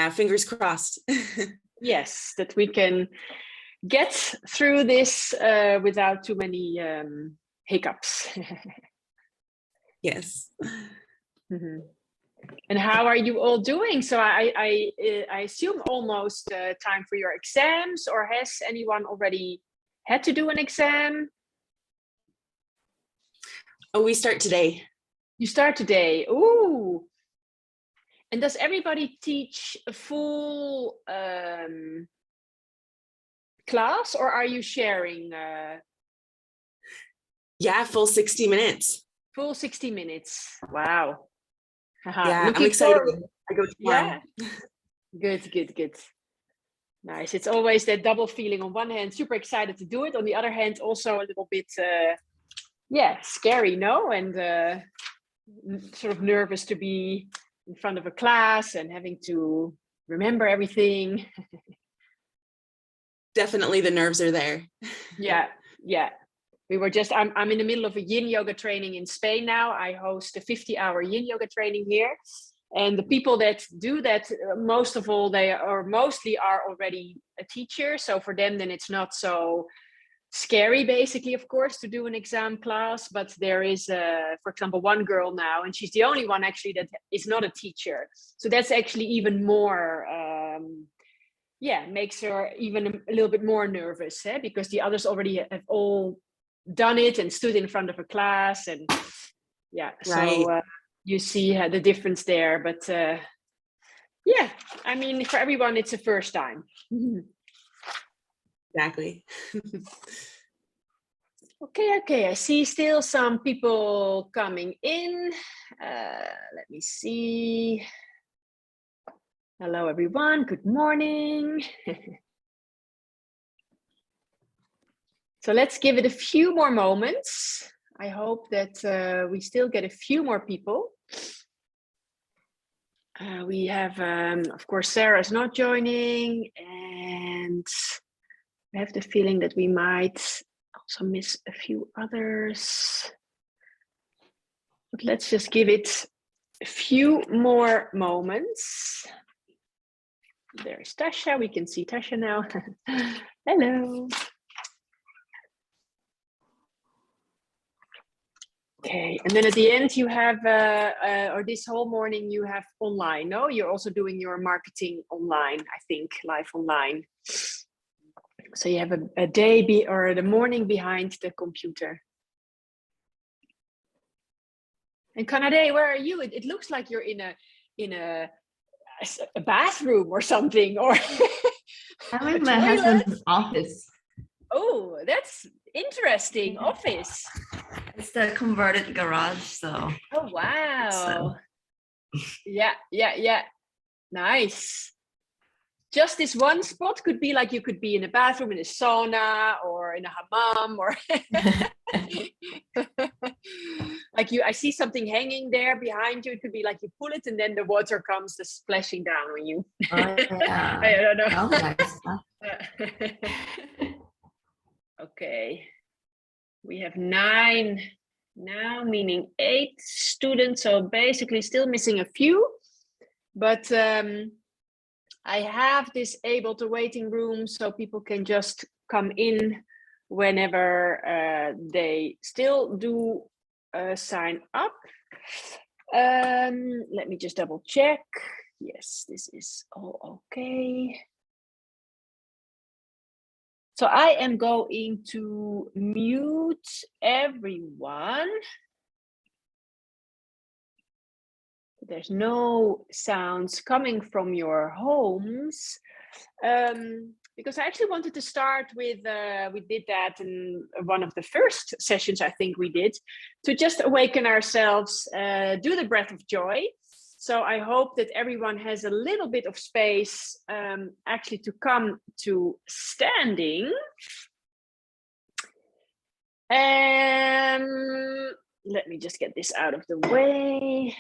Yeah, fingers crossed. Yes, that we can get through this without too many hiccups. Yes. Mm-hmm. And how are you all doing? So I assume almost time for your exams, or has anyone already had to do an exam? Oh, we start today. You start today. Ooh. And does everybody teach a full class, or are you sharing? Yeah, full 60 minutes. Full 60 minutes. Wow. Yeah, Looking I'm excited. forward. I go tomorrow. Yeah. Good. Nice. It's always that double feeling. On one hand, super excited to do it. On the other hand, also a little bit, scary, no? And sort of nervous to be in front of a class and having to remember everything. Definitely the nerves are there. Yeah. We were just, I'm in the middle of a yin yoga training in Spain now. I host a 50-hour yin yoga training here. And the people that do that, most of all, mostly are already a teacher. So for them, then it's not so scary, basically, of course, to do an exam class. But there is, for example, one girl now, and she's the only one actually that is not a teacher. So that's actually even more, makes her even a little bit more nervous, because the others already have all done it and stood in front of a class. And yeah, right. So you see the difference there. But I mean, for everyone, it's a first time. Exactly. Okay. I see still some people coming in. Let me see. Hello, everyone. Good morning. So let's give it a few more moments. I hope that we still get a few more people. We have, of course, Sarah's not joining, and I have the feeling that we might also miss a few others. But let's just give it a few more moments. There's Tasha. We can see Tasha now. Hello. Okay, and then at the end you have, or this whole morning you have online, no? You're also doing your marketing online, I think, live online. So you have a day or the morning behind the computer. And Kanade, where are you? It looks like you're in a bathroom or something, or I'm in my husband's office. Oh, that's interesting. Office. It's the converted garage, so. Oh wow. Yeah. Nice. Just this one spot could be like you could be in a bathroom, in a sauna, or in a hammam, or like I see something hanging there behind you. It could be like you pull it and then the water comes splashing down on you. Oh, yeah. I don't know. Oh, nice. Okay. We have 9 now, meaning 8 students. So basically still missing a few, but I have disabled the waiting room so people can just come in whenever they still do sign up. Let me just double check. Yes, this is all okay. So I am going to mute everyone. There's no sounds coming from your homes. Because I actually wanted to start with, we did that in one of the first sessions I think we did, to just awaken ourselves, do the breath of joy. So I hope that everyone has a little bit of space actually to come to standing. Let me just get this out of the way.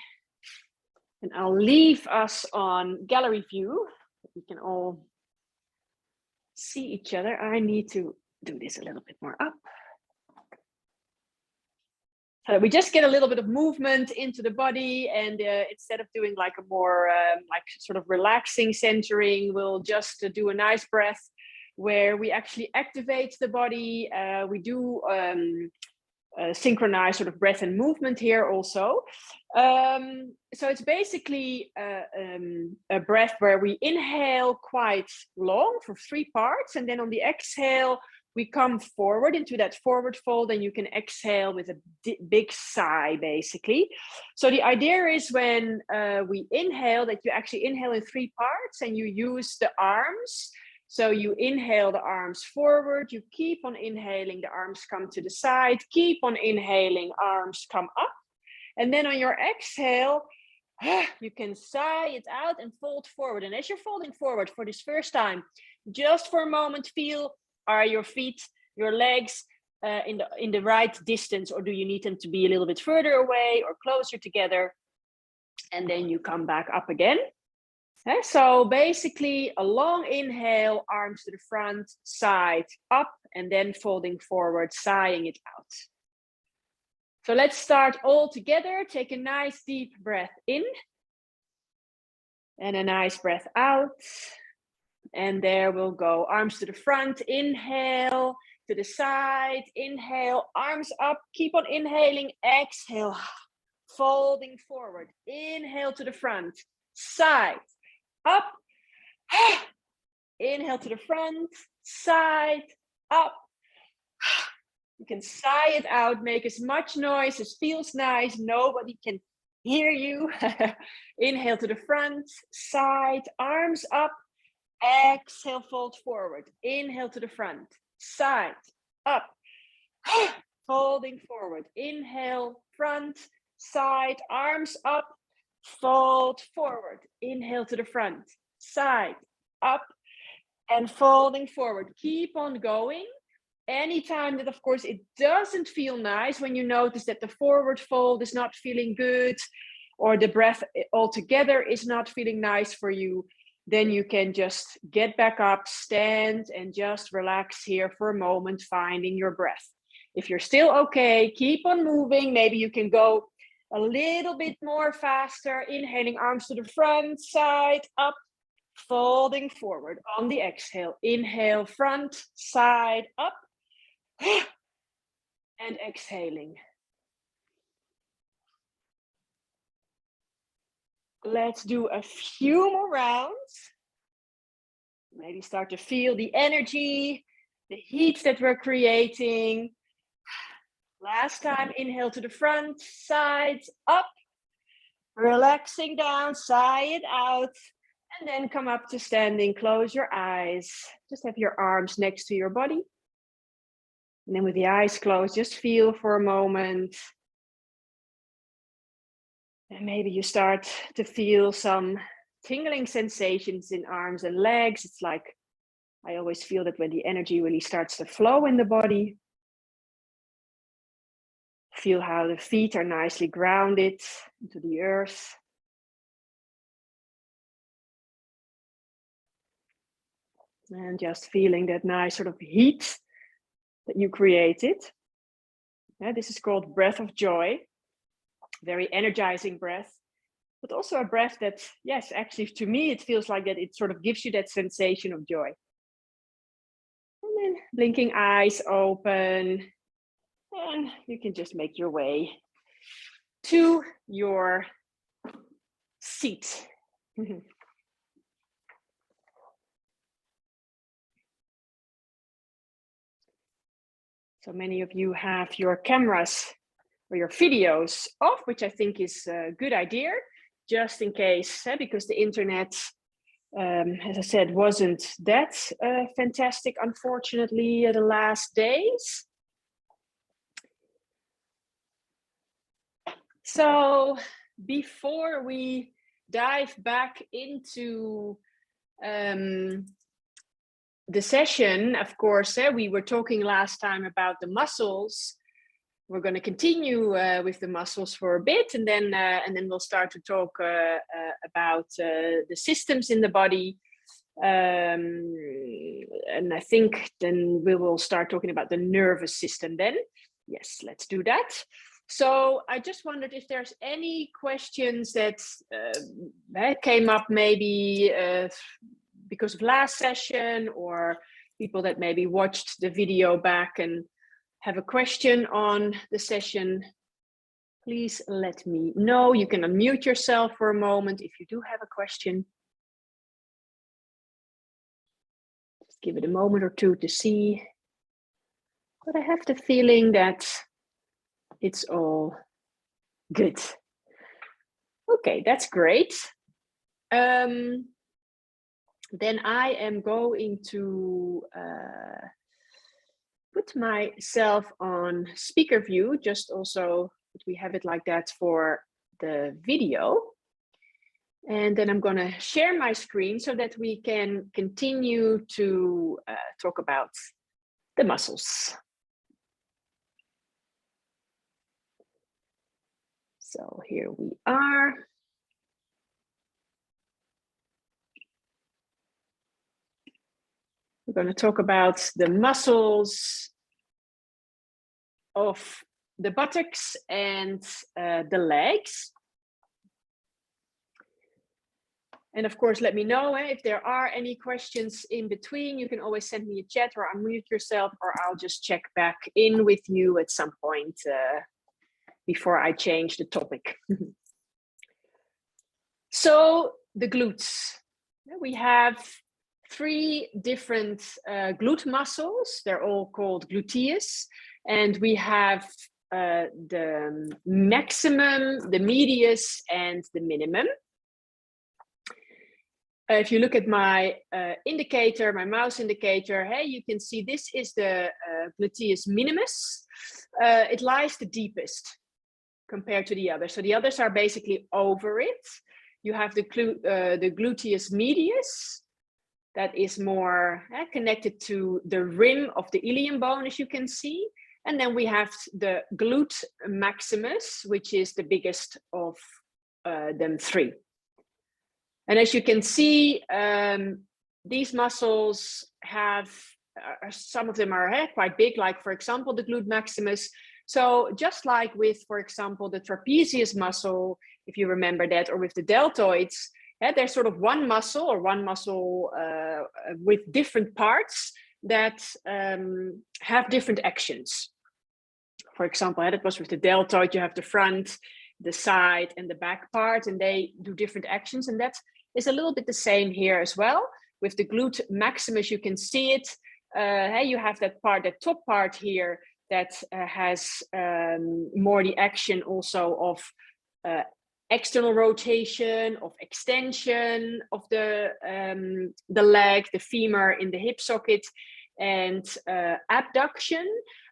And I'll leave us on gallery view. We can all see each other. I need to do this a little bit more up. So we just get a little bit of movement into the body, and instead of doing like a more like sort of relaxing centering, we'll just do a nice breath where we actually activate the body. We do synchronize sort of breath and movement here also. So it's basically a breath where we inhale quite long for 3 parts, and then on the exhale, we come forward into that forward fold, and you can exhale with a big sigh, basically. So the idea is when we inhale, that you actually inhale in 3 parts, and you use the arms. So you inhale, the arms forward, you keep on inhaling, the arms come to the side, keep on inhaling, arms come up. And then on your exhale, you can sigh it out and fold forward. And as you're folding forward for this first time, just for a moment, feel, are your feet, your legs in the right distance, or do you need them to be a little bit further away or closer together? And then you come back up again. Okay, so basically a long inhale, arms to the front, side, up, and then folding forward, sighing it out. So let's start all together. Take a nice deep breath in and a nice breath out. And there we'll go. Arms to the front, inhale, to the side, inhale, arms up, keep on inhaling, exhale, folding forward, inhale to the front, side, up, inhale to the front, side, up. You can sigh it out, make as much noise as feels nice, nobody can hear you. Inhale to the front, side, arms up, exhale, fold forward, inhale to the front, side, up, folding forward, inhale, front, side, arms up, fold forward, inhale to the front, side, up, and folding forward. Keep on going. Anytime that, of course, it doesn't feel nice, when you notice that the forward fold is not feeling good, or the breath altogether is not feeling nice for you, then you can just get back up, stand, and just relax here for a moment, finding your breath. If you're still okay, keep on moving. Maybe you can go a little bit more faster, inhaling, arms to the front, side, up, folding forward on the exhale. Inhale, front, side, up, and exhaling. Let's do a few more rounds. Maybe start to feel the energy, the heat that we're creating. Last time, inhale to the front, sides, up, relaxing down, sigh it out, and then come up to standing, close your eyes. Just have your arms next to your body. And then with the eyes closed, just feel for a moment. And maybe you start to feel some tingling sensations in arms and legs. It's like, I always feel that when the energy really starts to flow in the body. Feel how the feet are nicely grounded into the earth. And just feeling that nice sort of heat that you created. Yeah, this is called breath of joy. Very energizing breath, but also a breath that, yes, actually to me, it feels like that it sort of gives you that sensation of joy. And then blinking eyes open, and you can just make your way to your seat. So many of you have your cameras or your videos off, which I think is a good idea, just in case, because the internet, as I said, wasn't that fantastic, unfortunately, the last days. So before we dive back into the session, of course, we were talking last time about the muscles. We're going to continue with the muscles for a bit, and then we'll start to talk about the systems in the body. And I think then we will start talking about the nervous system then. Yes, let's do that. So I just wondered if there's any questions that came up maybe because of last session, or people that maybe watched the video back and have a question on the session. Please let me know. You can unmute yourself for a moment if you do have a question. Just give it a moment or two to see. But I have the feeling that it's all good. Okay, that's great. Then I am going to put myself on speaker view, just also that we have it like that for the video. And then I'm going to share my screen so that we can continue to talk about the muscles. So here we are. We're going to talk about the muscles of the buttocks and the legs. And of course, let me know if there are any questions in between. You can always send me a chat or unmute yourself, or I'll just check back in with you at some point before I change the topic. So the glutes. We have 3 different glute muscles. They're all called gluteus. And we have the maximum, the medius, and the minimum. If you look at my indicator, my mouse indicator, hey, you can see this is the gluteus minimus. It lies the deepest compared to the others. So the others are basically over it. You have the gluteus medius. That is more connected to the rim of the ilium bone, as you can see. And then we have the glute maximus, which is the biggest of them 3. And as you can see, these muscles have, some of them are quite big, like for example, the glute maximus. So just like with, for example, the trapezius muscle, if you remember that, or with the deltoids, there's sort of one muscle with different parts that have different actions. For example, that was with the deltoid, you have the front, the side, and the back part, and they do different actions. And that is a little bit the same here as well. With the glute maximus, you can see it. You have that part, that top part here, that has more the action also of external rotation, of extension of the leg, the femur in the hip socket, and abduction,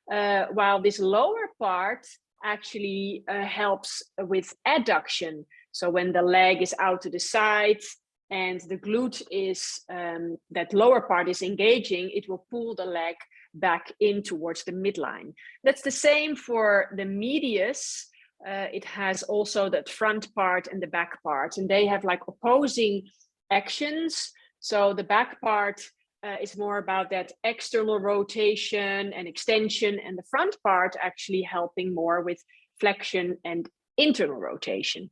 while this lower part actually helps with adduction. So when the leg is out to the side and the glute is, that lower part is engaging, it will pull the leg back in towards the midline. That's the same for the medius. It has also that front part and the back part, and they have like opposing actions. So the back part is more about that external rotation and extension, and the front part actually helping more with flexion and internal rotation.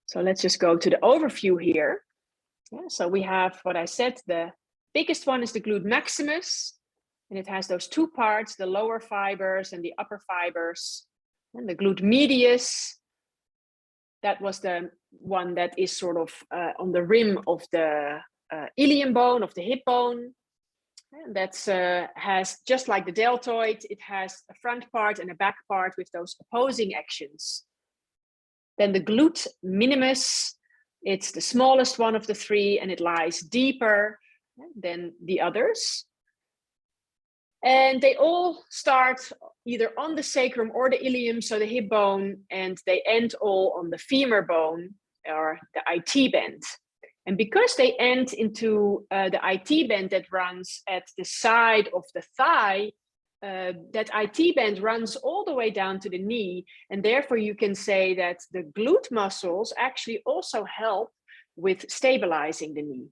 So let's just go to the overview here. So we have what I said, the biggest one is the glute maximus, and it has those 2 parts, the lower fibers and the upper fibers. And the glute medius, that was the one that is sort of on the rim of the ilium bone, of the hip bone. And that's has, just like the deltoid, it has a front part and a back part with those opposing actions. Then the glute minimus, it's the smallest one of the 3, and it lies deeper than the others. And they all start either on the sacrum or the ilium, so the hip bone, and they end all on the femur bone, or the IT band. And because they end into the IT band that runs at the side of the thigh, that IT band runs all the way down to the knee. And therefore you can say that the glute muscles actually also help with stabilizing the knee.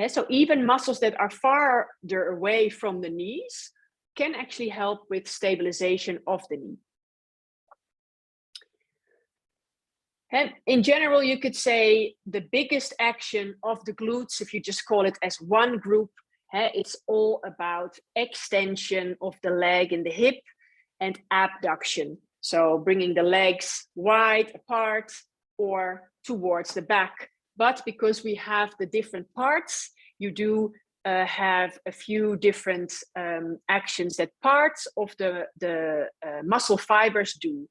So even muscles that are farther away from the knees, can actually help with stabilization of the knee. And in general, you could say the biggest action of the glutes, if you just call it as one group, it's all about extension of the leg and the hip and abduction. So bringing the legs wide apart or towards the back. But because we have the different parts, you do have a few different actions that parts of the muscle fibers do.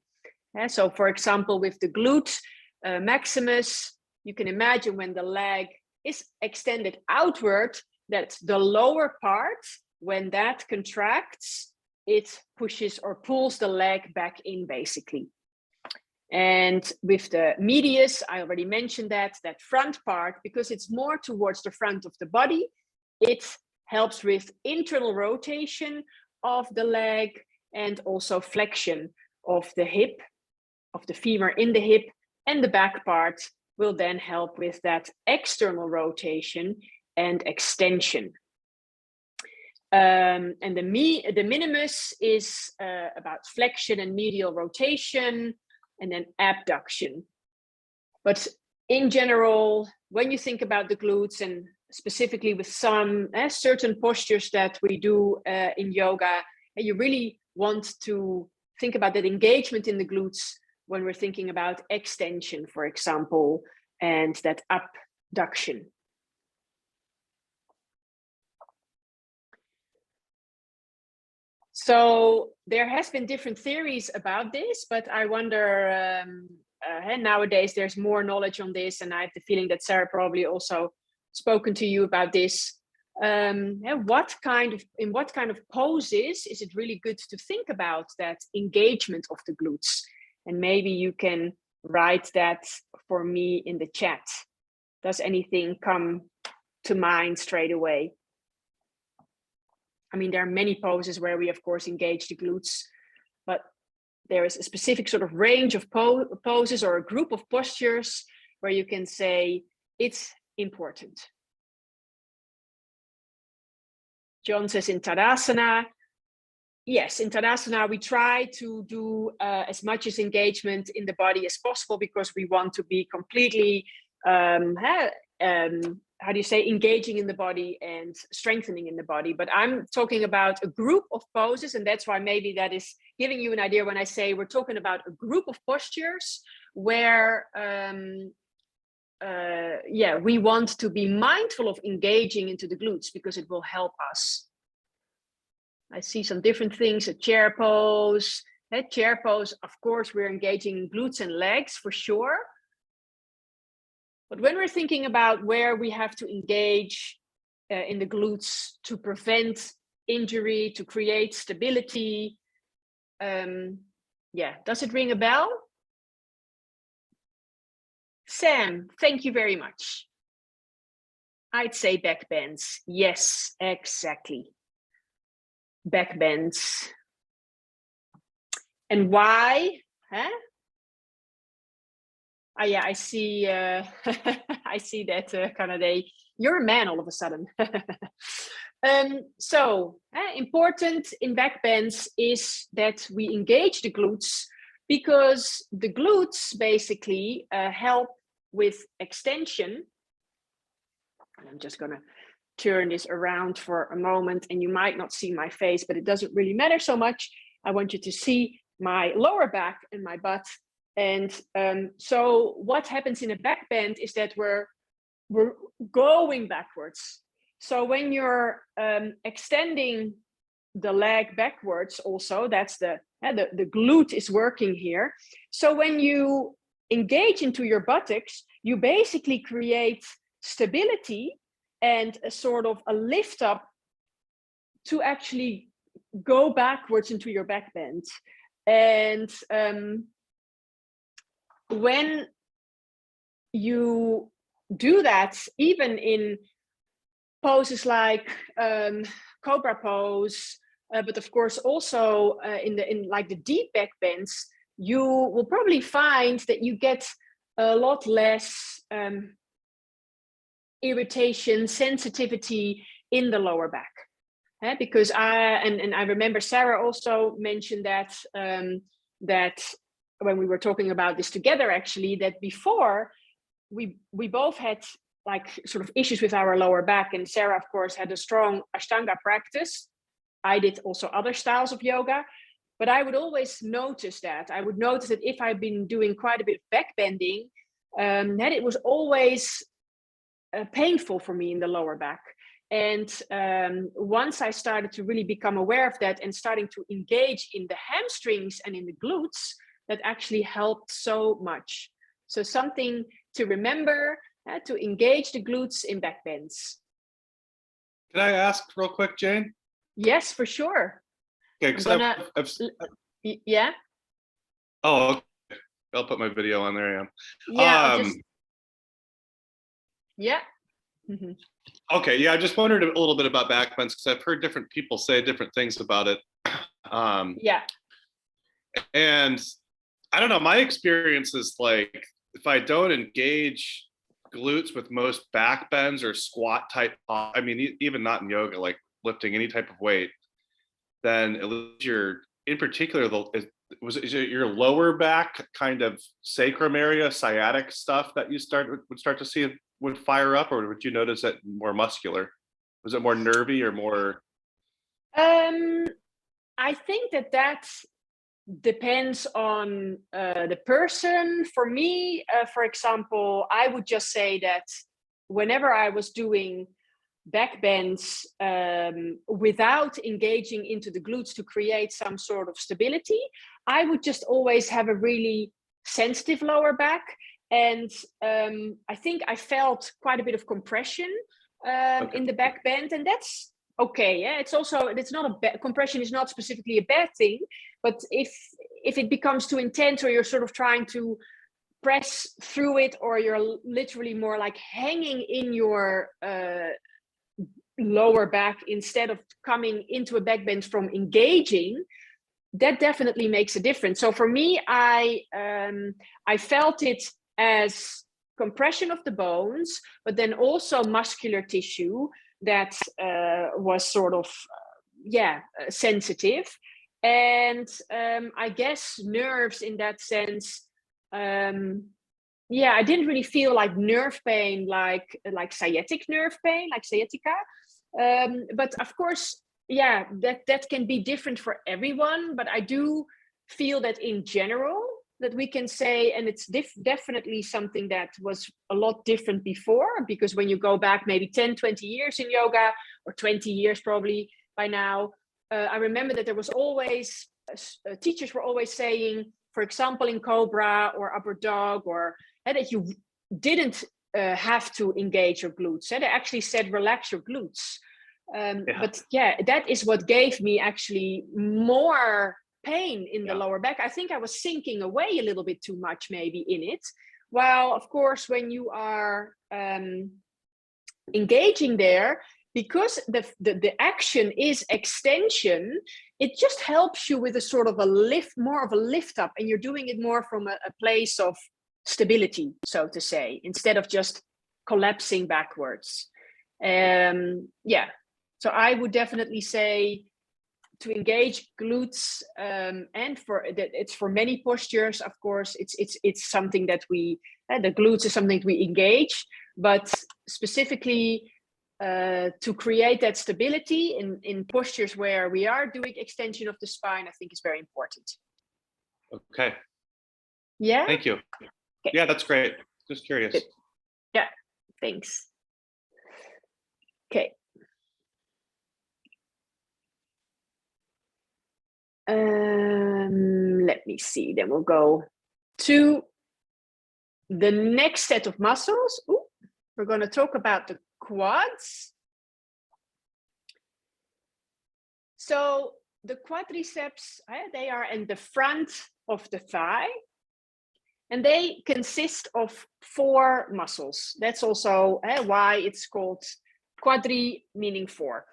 So for example, with the glute maximus, you can imagine when the leg is extended outward, that the lower part, when that contracts, it pushes or pulls the leg back in basically. And with the medius, I already mentioned that front part, because it's more towards the front of the body, it helps with internal rotation of the leg and also flexion of the hip, of the femur in the hip, and the back part will then help with that external rotation and extension. And the minimus is about flexion and medial rotation, and then abduction. But in general, when you think about the glutes, and specifically with some certain postures that we do in yoga, you really want to think about that engagement in the glutes when we're thinking about extension, for example, and that abduction. So there has been different theories about this, but I wonder, nowadays there's more knowledge on this, and I have the feeling that Sarah probably also spoken to you about this. In what kind of poses is it really good to think about that engagement of the glutes? And maybe you can write that for me in the chat. Does anything come to mind straight away? I mean, there are many poses where we, of course, engage the glutes, but there is a specific sort of range of poses or a group of postures where you can say it's important. John says in Tadasana. Yes, in Tadasana, we try to do as much as engagement in the body as possible, because we want to be completely, how do you say, engaging in the body and strengthening in the body. But I'm talking about a group of poses, and that's why maybe that is giving you an idea when I say we're talking about a group of postures where, we want to be mindful of engaging into the glutes, because it will help us. I see some different things, a chair pose. That chair pose, of course, we're engaging glutes and legs for sure. But when we're thinking about where we have to engage in the glutes to prevent injury, to create stability, does it ring a bell? Sam, thank you very much. I'd say back bends. Yes, exactly. Back bends. And why? Yeah, I see. I see that you're a man all of a sudden. So important in back bends is that we engage the glutes, because the glutes basically help with extension. And I'm just gonna turn this around for a moment, and you might not see my face, but it doesn't really matter so much. I want you to see my lower back and my butt. And so what happens in a back bend is that we're going backwards. So when you're extending the leg backwards, also that's the glute is working here. So when you engage into your buttocks, you basically create stability and a sort of a lift up to actually go backwards into your back bend. And when you do that, even in poses like cobra pose, but of course also in like the deep back bends, you will probably find that you get a lot less irritation, sensitivity in the lower back. Because I remember Sarah also mentioned that that when we were talking about this together, actually, that before we both had like sort of issues with our lower back, and Sarah, of course, had a strong Ashtanga practice. I did also other styles of yoga, but I would always notice that. I would notice that if I've been doing quite a bit of back bending, that it was always painful for me in the lower back. And once I started to really become aware of that and starting to engage in the hamstrings and in the glutes, that actually helped so much. So something to remember, to engage the glutes in back bends. Can I ask real quick, Jane? Yes, for sure. Okay, because Yeah. Oh, okay. I'll put my video on there. Yeah. Yeah. Mm-hmm. Okay, yeah, I just wondered a little bit about back bends because I've heard different people say different things about it. Yeah. And I don't know, my experience is like, if I don't engage glutes with most back bends or squat type, I mean, even not in yoga, like lifting any type of weight, then at least in particular, is it your lower back kind of sacrum area, sciatic stuff that you would start to see would fire up, or would you notice it more muscular? Was it more nervy or more? I think that depends on the person. For me, for example, I would just say that whenever I was doing back bends without engaging into the glutes to create some sort of stability, I would just always have a really sensitive lower back. And I think I felt quite a bit of compression in the back bend, and that's okay. Yeah, it's not compression is not specifically a bad thing, but if it becomes too intense, or you're sort of trying to press through it, or you're literally more like hanging in your lower back instead of coming into a back bend from engaging, that definitely makes a difference. So for me, I felt it as compression of the bones, but then also muscular tissue that was sort of sensitive. And I guess nerves in that sense, I didn't really feel like nerve pain, like sciatic nerve pain, like sciatica. But of course, that can be different for everyone. But I do feel that in general, that we can say, and it's definitely something that was a lot different before, because when you go back maybe 10, 20 years in yoga, or 20 years probably by now, I remember that there was always, teachers were always saying, for example, in Cobra or Upper Dog, or that you didn't have to engage your glutes. They actually said, relax your glutes. But that is what gave me actually more pain in the lower back. I think I was sinking away a little bit too much maybe in it. While of course, when you are engaging there, because the action is extension, it just helps you with a sort of a lift, more of a lift up, and you're doing it more from a place of stability, so to say, instead of just collapsing backwards. So I would definitely say to engage glutes, and for that, it's for many postures. Of course, it's something that we the glutes is something we engage, but specifically to create that stability in postures where we are doing extension of the spine, I think is very important. Okay. Yeah. Thank you. Okay. Yeah, that's great. Just curious. Good. Yeah. Thanks. Okay. Let me see. Then we'll go to the next set of muscles. Ooh, we're going to talk about the quads. So the quadriceps, they are in the front of the thigh, and they consist of 4 muscles. That's also why it's called quadri, meaning 4.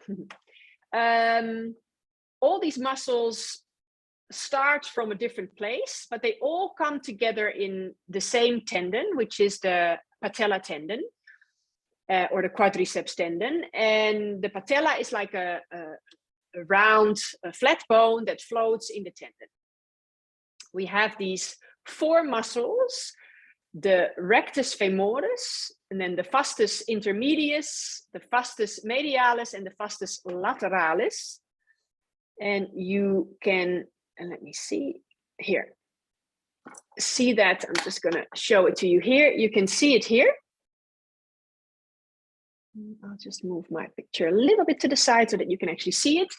All these muscles start from a different place, but they all come together in the same tendon, which is the patella tendon, or the quadriceps tendon. And the patella is like a round flat bone that floats in the tendon. We have these 4 muscles, the rectus femoris, and then the vastus intermedius, the vastus medialis, and the vastus lateralis. And you can, and let me see here, see that. I'm just going to show it to you here. You can see it here. I'll just move my picture a little bit to the side so that you can actually see it.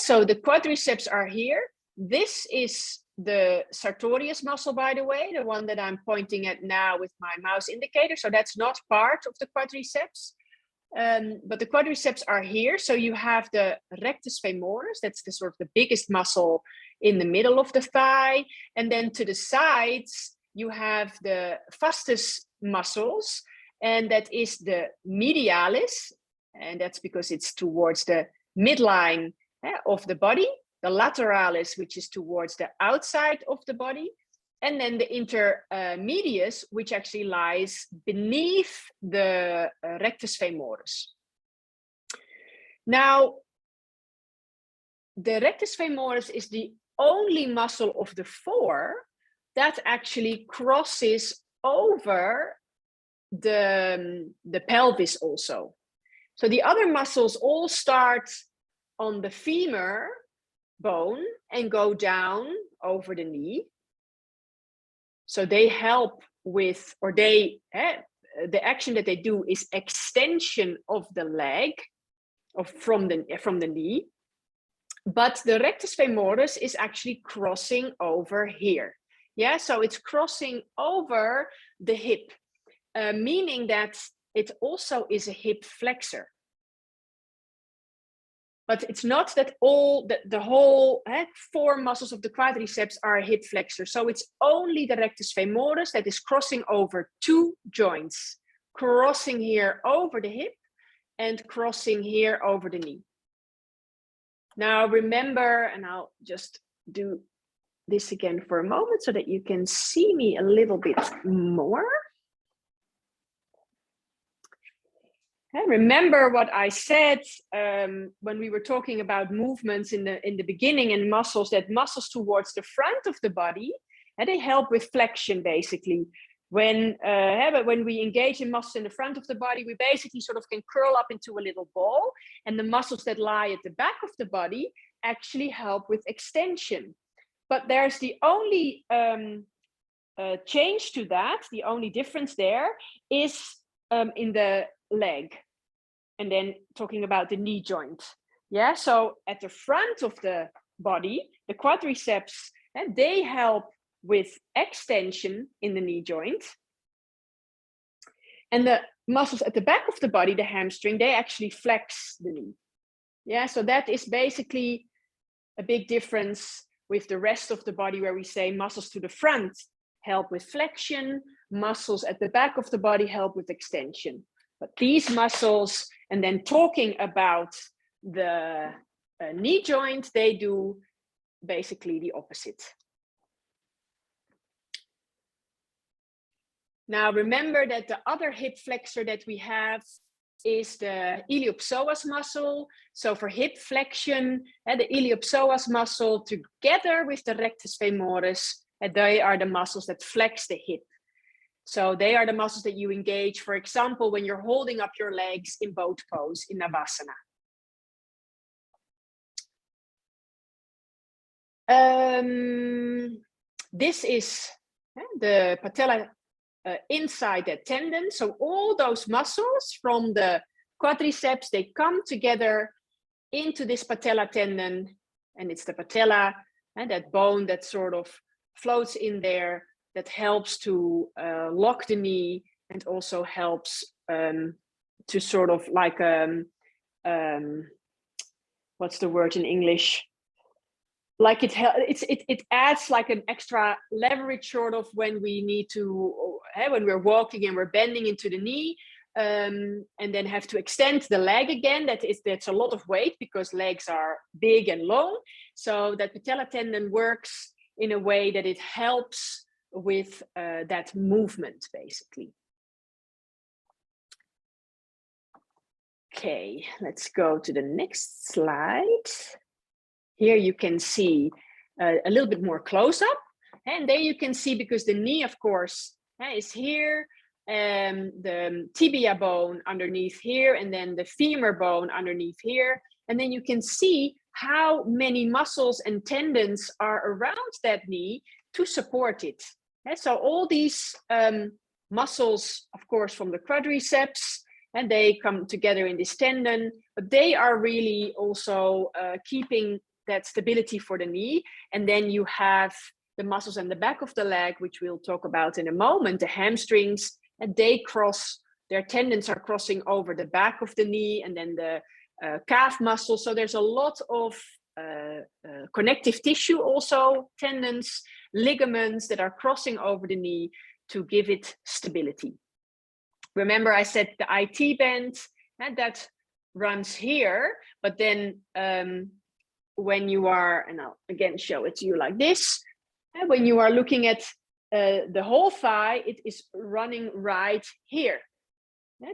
So the quadriceps are here. This is the sartorius muscle, by the way, the one that I'm pointing at now with my mouse indicator. So that's not part of the quadriceps, but the quadriceps are here. So you have the rectus femoris, that's the sort of the biggest muscle in the middle of the thigh. And then to the sides, you have the vastus muscles, and that is the medialis, and that's because it's towards the midline of the body, the lateralis, which is towards the outside of the body, and then the intermedius, which actually lies beneath the rectus femoris. Now, the rectus femoris is the only muscle of the 4 that actually crosses over the pelvis also. So the other muscles all start on the femur bone and go down over the knee. So they help with, or they, the action that they do is extension of the leg, from the knee. But the rectus femoris is actually crossing over here. Yeah, so it's crossing over the hip, meaning that it also is a hip flexor. But it's not that all the whole 4 muscles of the quadriceps are a hip flexor. So it's only the rectus femoris that is crossing over 2 joints, crossing here over the hip and crossing here over the knee. Now remember, and I'll just do this again for a moment so that you can see me a little bit more. Remember what I said when we were talking about movements in the beginning, and muscles, that muscles towards the front of the body, and they help with flexion basically. When we engage in muscles in the front of the body, we basically sort of can curl up into a little ball, and the muscles that lie at the back of the body actually help with extension. But there's the only change to that, the only difference there is in the leg, and then talking about the knee joint. Yeah, so at the front of the body, the quadriceps, and they help with extension in the knee joint, and the muscles at the back of the body, the hamstring, they actually flex the knee. Yeah, so that is basically a big difference with the rest of the body, where we say muscles to the front help with flexion, muscles at the back of the body help with extension. But these muscles, and then talking about the knee joint, they do basically the opposite. Now remember that the other hip flexor that we have is the iliopsoas muscle. So for hip flexion, the iliopsoas muscle together with the rectus femoris, they are the muscles that flex the hip. So they are the muscles that you engage, for example, when you're holding up your legs in boat pose in Navasana. This is the patella inside that tendon. So all those muscles from the quadriceps, they come together into this patella tendon, and it's the patella and that bone that sort of floats in there, that helps to lock the knee, and also helps to sort of like what's the word in English? Like it adds like an extra leverage sort of when we need to, when we're walking and we're bending into the knee, and then have to extend the leg again. That's a lot of weight because legs are big and long. So that patella tendon works in a way that it helps with that movement basically. Okay, let's go to the next slide. here you can see a little bit more close up. And there you can see, because the knee, of course, is here, the tibia bone underneath here, and then the femur bone underneath here. And then you can see how many muscles and tendons are around that knee to support it. And so all these muscles, of course, from the quadriceps, and they come together in this tendon, but they are really also keeping that stability for the knee. And then you have the muscles in the back of the leg, which we'll talk about in a moment, the hamstrings, and they cross, their tendons are crossing over the back of the knee, and then the calf muscle. So there's a lot of connective tissue, also tendons, ligaments that are crossing over the knee to give it stability. Remember, I said the IT band, and that runs here, but then when you are, and I'll again show it to you like this, and when you are looking at the whole thigh, it is running right here,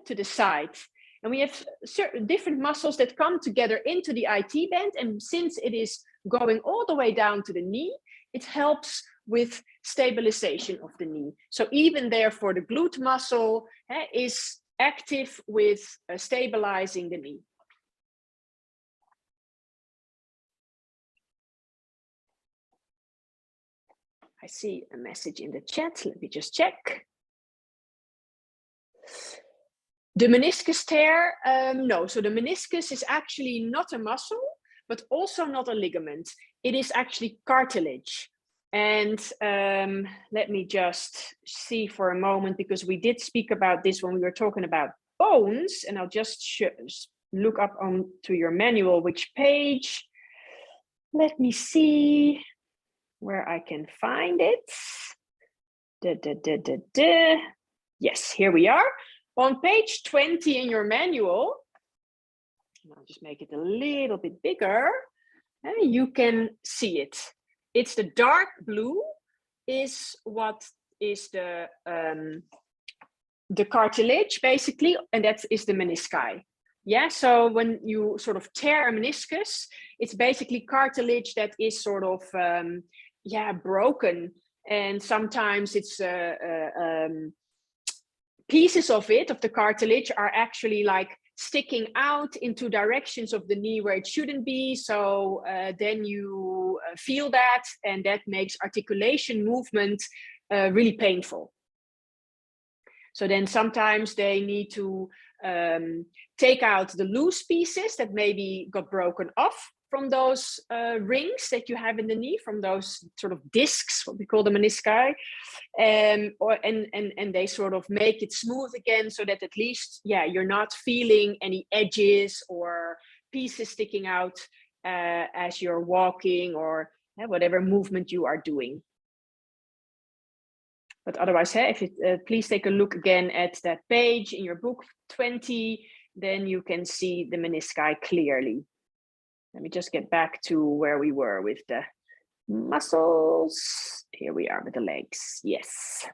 to the side. And we have certain different muscles that come together into the IT band, and since it is going all the way down to the knee, it helps with stabilization of the knee. So even therefore the glute muscle is active with stabilizing the knee. I see a message in the chat. Let me just check. The meniscus tear, no. So the meniscus is actually not a muscle, but also not a ligament. It is actually cartilage. And let me just see for a moment, because we did speak about this when we were talking about bones, and I'll just look up onto your manual, which page. Let me see where I can find it. Yes, here we are. On page 20 in your manual, I'll just make it a little bit bigger, and you can see it. It's the dark blue is what is the cartilage, basically, and that is the menisci. Yeah, so when you sort of tear a meniscus, it's basically cartilage that is sort of, broken. And sometimes it's pieces of it, of the cartilage, are actually like sticking out into directions of the knee where it shouldn't be. So then you feel that, and that makes articulation movement really painful. So then sometimes they need to take out the loose pieces that maybe got broken off from those rings that you have in the knee, from those sort of discs, what we call the menisci, and they sort of make it smooth again, so that at least, you're not feeling any edges or pieces sticking out as you're walking or whatever movement you are doing. But otherwise, if it, please take a look again at that page in your book 20, then you can see the menisci clearly. Let me just get back to where we were with the muscles. Here we are with the legs. Yes.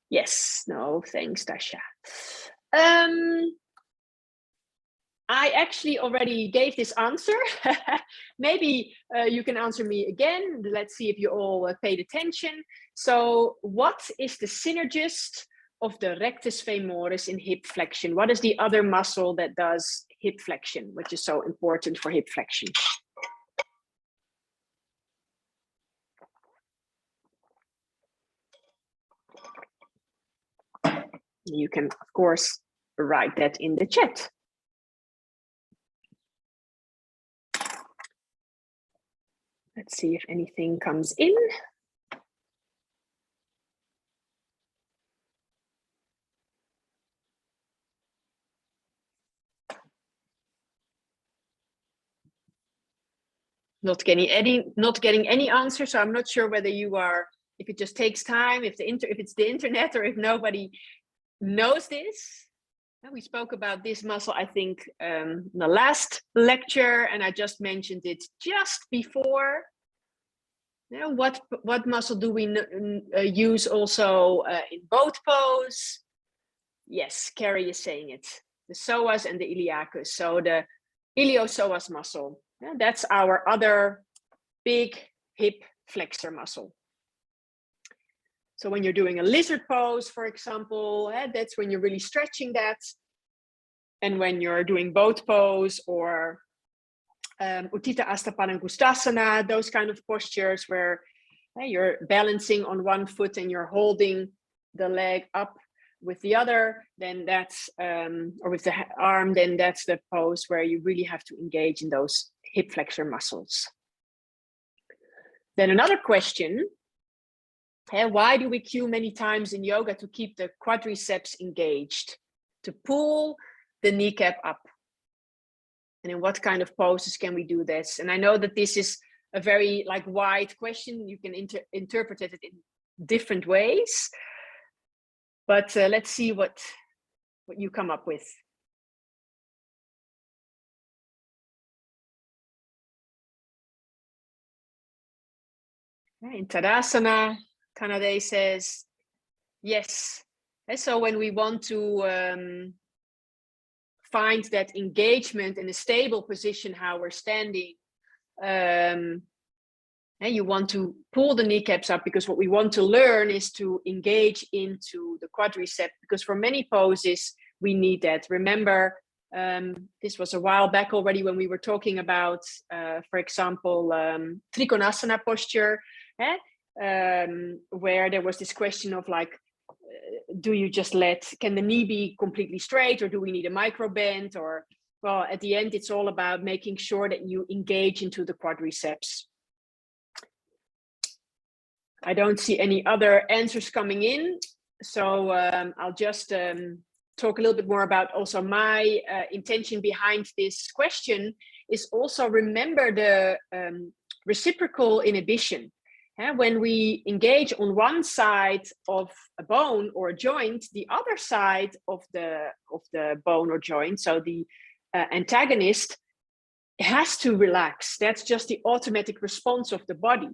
Yes. No, thanks, Tasha. I actually already gave this answer. Maybe you can answer me again. Let's see if you all paid attention. So what is the synergist of the rectus femoris in hip flexion? What is the other muscle that does hip flexion, which is so important for hip flexion? You can, of course, write that in the chat. Let's see if anything comes in. Not getting any answer, so I'm not sure whether you are, if it just takes time, if it's the internet, or if nobody knows this. We spoke about this muscle, I think, in the last lecture, and I just mentioned it just before. What muscle do we use also in both pose? Yes, Carrie is saying it. The psoas and the iliacus. So the iliopsoas muscle. Yeah, that's our other big hip flexor muscle. So when you're doing a lizard pose, for example, that's when you're really stretching that. And when you're doing boat pose or Utthita Hasta Padangusthasana, those kind of postures where you're balancing on one foot and you're holding the leg up with the other, then that's, or with the arm, then that's the pose where you really have to engage in those hip flexor muscles. Then another question, why do we cue many times in yoga to keep the quadriceps engaged, to pull the kneecap up? And in what kind of poses can we do this? And I know that this is a very wide question. You can interpret it in different ways. But let's see what you come up with. In Tadasana, Kanade says, yes. And so when we want to find that engagement in a stable position, how we're standing, and you want to pull the kneecaps up, because what we want to learn is to engage into the quadricep, because for many poses, we need that. Remember, this was a while back already when we were talking about, for example, Trikonasana posture, where there was this question of do you just can the knee be completely straight, or do we need a micro bend? Or, well, at the end, it's all about making sure that you engage into the quadriceps. I don't see any other answers coming in. So I'll just talk a little bit more about also my intention behind this question is also remember the reciprocal inhibition. When we engage on one side of a bone or a joint, the other side of the bone or joint, so the antagonist, has to relax. That's just the automatic response of the body.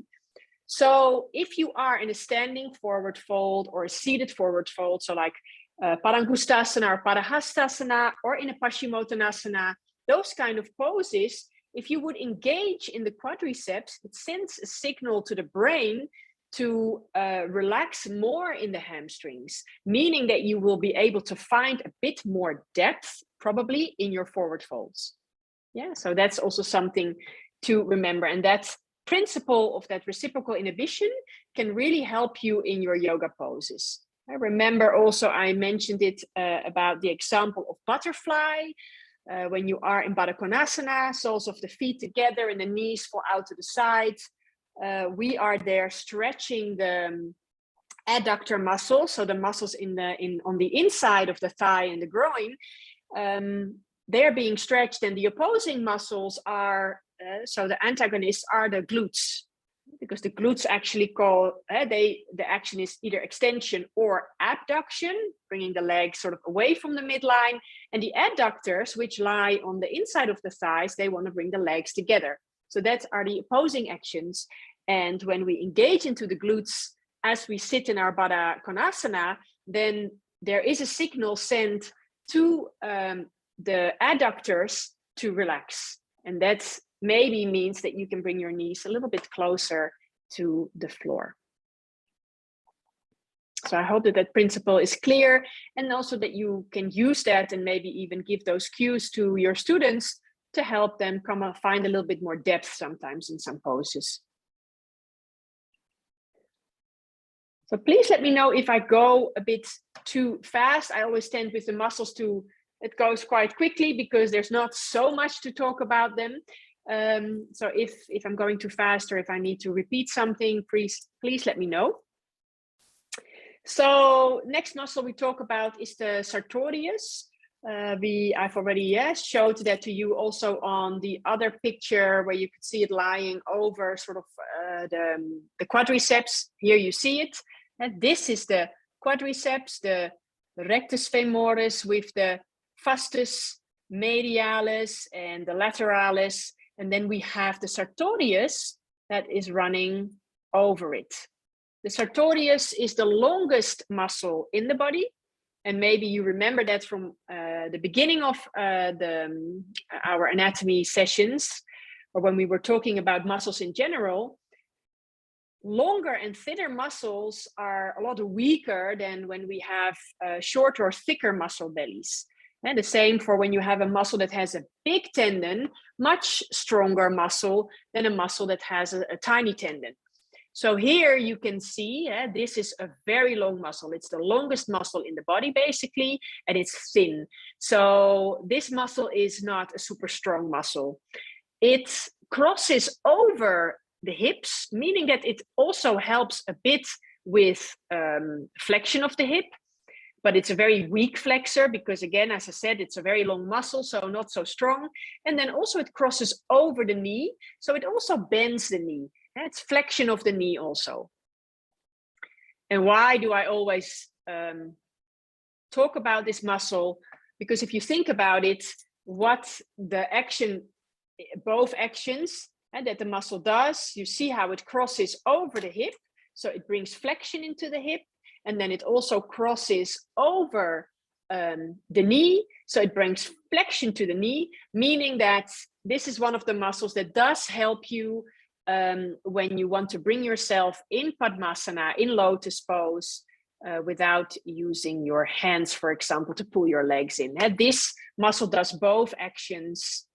So if you are in a standing forward fold or a seated forward fold, so like Padangusthasana or Padahastasana, or in a Paschimottanasana, those kind of poses, if you would engage in the quadriceps, it sends a signal to the brain to relax more in the hamstrings, meaning that you will be able to find a bit more depth, probably in your forward folds. Yeah, so that's also something to remember. And that principle of that reciprocal inhibition can really help you in your yoga poses. I remember also I mentioned it about the example of butterfly. When you are in Baddha Konasana, soles of the feet together and the knees fall out to the sides, we are there stretching the adductor muscles, so the muscles on the inside of the thigh and the groin. They're being stretched, and the opposing muscles are, so the antagonists are the glutes, because the glutes actually the action is either extension or abduction, bringing the legs sort of away from the midline, and the adductors, which lie on the inside of the thighs, they want to bring the legs together. So that are the opposing actions. And when we engage into the glutes as we sit in our Baddha Konasana, then there is a signal sent to the adductors to relax. And that maybe means that you can bring your knees a little bit closer to the floor. So I hope that that principle is clear, and also that you can use that and maybe even give those cues to your students to help them find a little bit more depth sometimes in some poses. So please let me know if I go a bit too fast. I always tend with the muscles it goes quite quickly because there's not so much to talk about them. So if I'm going too fast or if I need to repeat something, please let me know. So next muscle we talk about is the sartorius. I've already showed that to you also on the other picture where you could see it lying over sort of the quadriceps. Here you see it. And this is the quadriceps, the rectus femoris with the vastus medialis and the lateralis. And then we have the sartorius that is running over it. The sartorius is the longest muscle in the body. And maybe you remember that from the beginning of our anatomy sessions, or when we were talking about muscles in general, longer and thinner muscles are a lot weaker than when we have shorter or thicker muscle bellies. And the same for when you have a muscle that has a big tendon, much stronger muscle than a muscle that has a tiny tendon. So here you can see this is a very long muscle. It's the longest muscle in the body basically, and it's thin. So this muscle is not a super strong muscle. It crosses over the hips, meaning that it also helps a bit with flexion of the hip, but it's a very weak flexor because, again, as I said, it's a very long muscle, so not so strong. And then also it crosses over the knee, so it also bends the knee. It's flexion of the knee also. And why do I always talk about this muscle? Because if you think about it, what the action, both actions that the muscle does, you see how it crosses over the hip. So it brings flexion into the hip, and then it also crosses over the knee. So it brings flexion to the knee, meaning that this is one of the muscles that does help you when you want to bring yourself in Padmasana, in lotus pose, without using your hands, for example, to pull your legs in. This muscle does both actions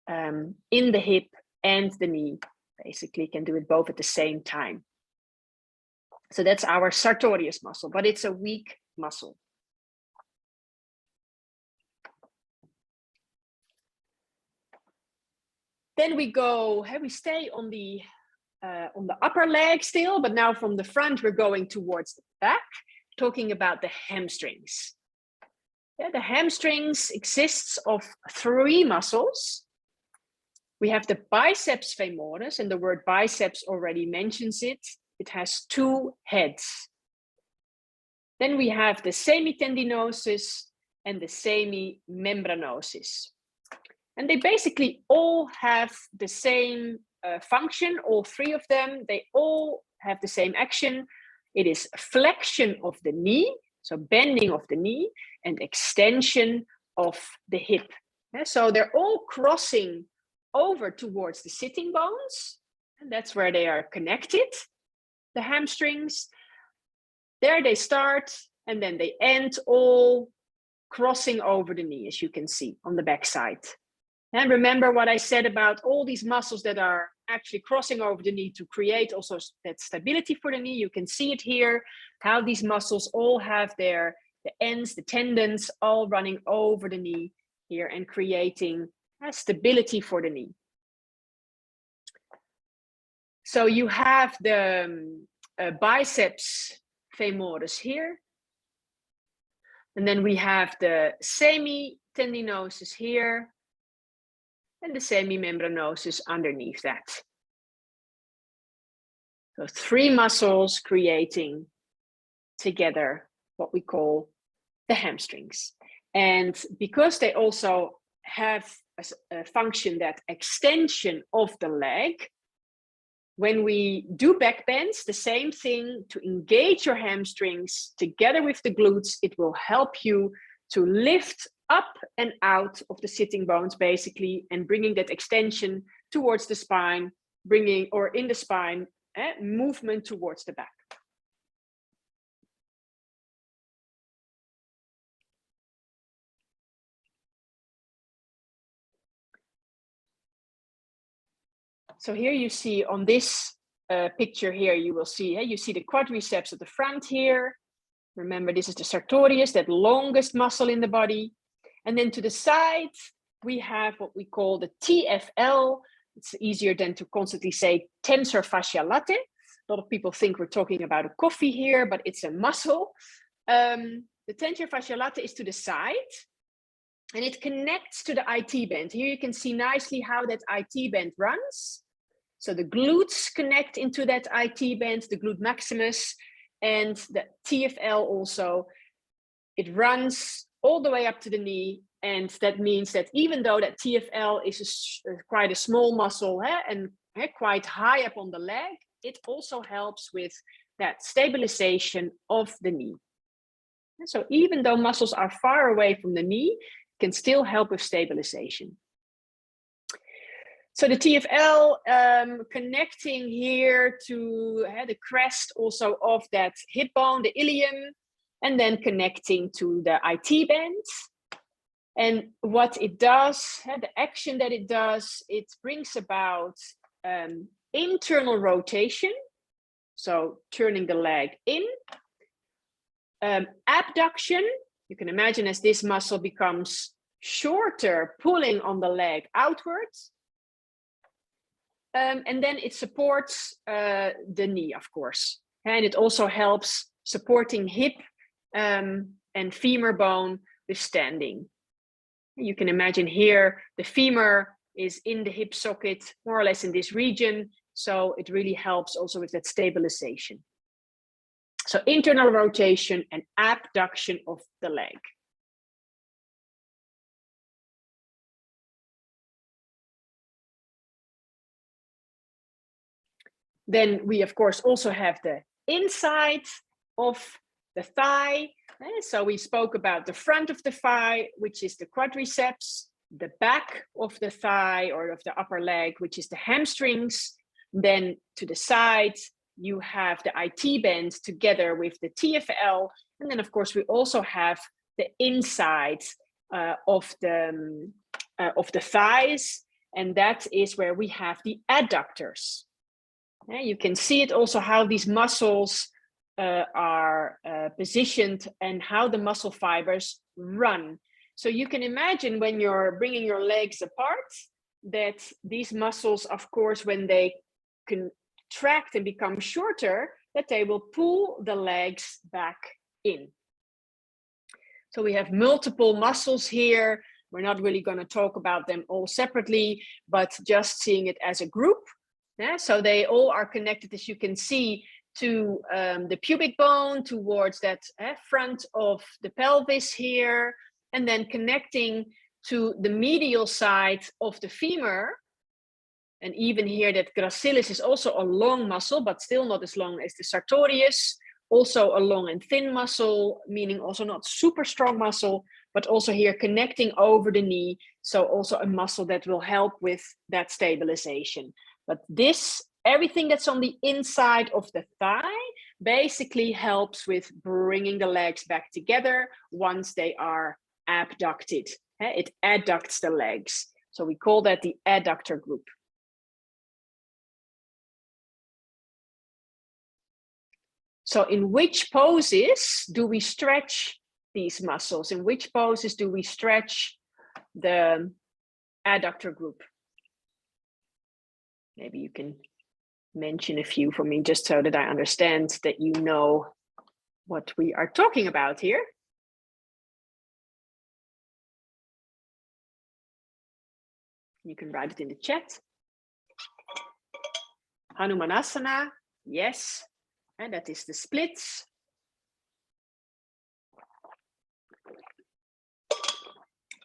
in the hip and the knee. Basically, can do it both at the same time. So that's our sartorius muscle, but it's a weak muscle. Then we go, we stay on the upper leg still, but now from the front, we're going towards the back, talking about the hamstrings. The hamstrings exists of 3 muscles. We have the biceps femoris, and the word biceps already mentions it. It has 2 heads. Then we have the semitendinosus and the semimembranosus. And they basically all have the same function, all 3 of them. They all have the same action. It is flexion of the knee, so bending of the knee, and extension of the hip. So they're all crossing over towards the sitting bones, and that's where they are connected, the hamstrings. There they start, and then they end all crossing over the knee, as you can see on the back side. And remember what I said about all these muscles that are actually crossing over the knee to create also that stability for the knee. You can see it here, how these muscles all have the ends, the tendons, all running over the knee here and creating stability for the knee. So you have the biceps femoris here. And then we have the semitendinosus here, and the semimembranosus underneath that. So 3 muscles creating together what we call the hamstrings. And because they also have a function, that extension of the leg, when we do back bends, the same thing, to engage your hamstrings together with the glutes, it will help you to lift up and out of the sitting bones basically, and bringing that extension towards the spine, in the spine, movement towards the back. So here you see on this picture here, you will see, you see the quadriceps at the front here. Remember, this is the sartorius, that longest muscle in the body. And then to the side, we have what we call the TFL. It's easier than to constantly say tensor fascia latae. A lot of people think we're talking about a coffee here, but it's a muscle. The tensor fascia latae is to the side, and it connects to the IT band. Here you can see nicely how that IT band runs. So the glutes connect into that IT band, the glute maximus, and the TFL also. It runs all the way up to the knee, and that means that even though that TFL is quite a small muscle and quite high up on the leg, it also helps with that stabilization of the knee. And so even though muscles are far away from the knee, can still help with stabilization. So the TFL connecting here to the crest also of that hip bone, the ilium, and then connecting to the IT band. And what it does, the action that it does, it brings about internal rotation. So turning the leg in. Abduction, you can imagine as this muscle becomes shorter, pulling on the leg outwards. And then it supports the knee, of course. And it also helps supporting hip and femur bone with standing. You can imagine here, the femur is in the hip socket, more or less in this region. So it really helps also with that stabilization. So internal rotation and abduction of the leg. Then we, of course, also have the inside of the thigh. So we spoke about the front of the thigh, which is the quadriceps, the back of the thigh or of the upper leg, which is the hamstrings. Then to the side, you have the IT band together with the TFL. And then, of course, we also have the inside of the thighs. And that is where we have the adductors. You can see it also how these muscles are positioned and how the muscle fibers run. So you can imagine when you're bringing your legs apart that these muscles, of course, when they contract and become shorter, that they will pull the legs back in. So we have multiple muscles here. We're not really going to talk about them all separately, but just seeing it as a group. Yeah, so they all are connected, as you can see, to the pubic bone, towards that front of the pelvis here, and then connecting to the medial side of the femur. And even here, that gracilis is also a long muscle, but still not as long as the sartorius. Also a long and thin muscle, meaning also not super strong muscle, but also here connecting over the knee. So also a muscle that will help with that stabilization. But this, everything that's on the inside of the thigh basically helps with bringing the legs back together once they are abducted. It adducts the legs. So we call that the adductor group. So in which poses do we stretch these muscles? In which poses do we stretch the adductor group? Maybe you can mention a few for me just so that I understand that you know what we are talking about here. You can write it in the chat. Hanumanasana, yes. And that is the splits.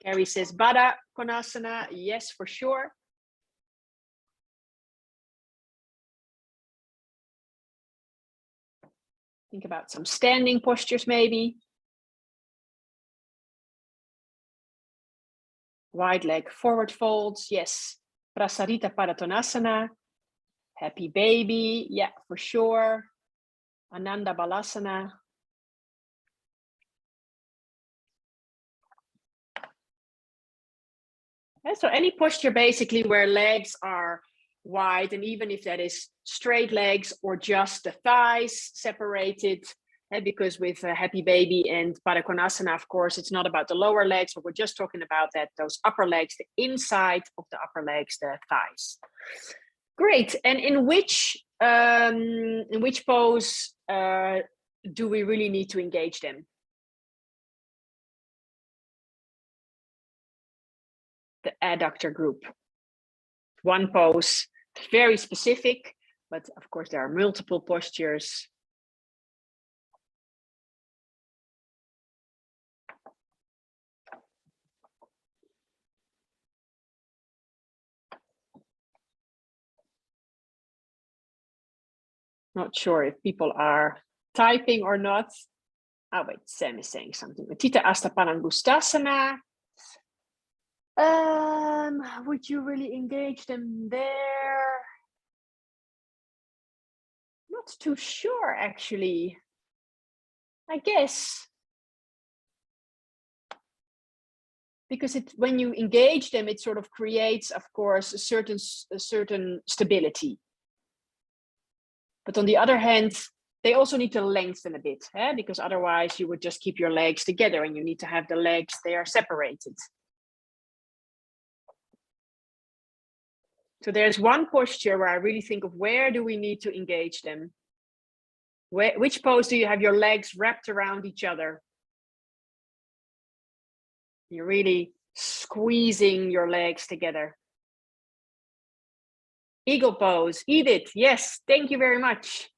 Carrie says Baddha Konasana, yes, for sure. Think about some standing postures maybe. Wide leg forward folds, yes. Prasarita Padottanasana. Happy baby, yeah, for sure. Ananda Balasana. And so any posture basically where legs are wide, and even if that is straight legs or just the thighs separated, because with Happy Baby and Baddha Konasana, of course, it's not about the lower legs, but we're just talking about that, those upper legs, the inside of the upper legs, the thighs. Great. And in which pose do we really need to engage them? The adductor group. One pose, very specific, but of course there are multiple postures. Not sure if people are typing or not. Oh wait, Sam is saying something. Tita Asta Panangustasana. Would you really engage them there? Not too sure, actually. I guess. Because when you engage them, it sort of creates, of course, a certain stability. But on the other hand, they also need to lengthen a bit, because otherwise you would just keep your legs together, and you need to have the legs, they are separated. So there's one posture where I really think of where do we need to engage them? Which pose do you have your legs wrapped around each other? You're really squeezing your legs together. Eagle pose, Edith, yes, thank you very much.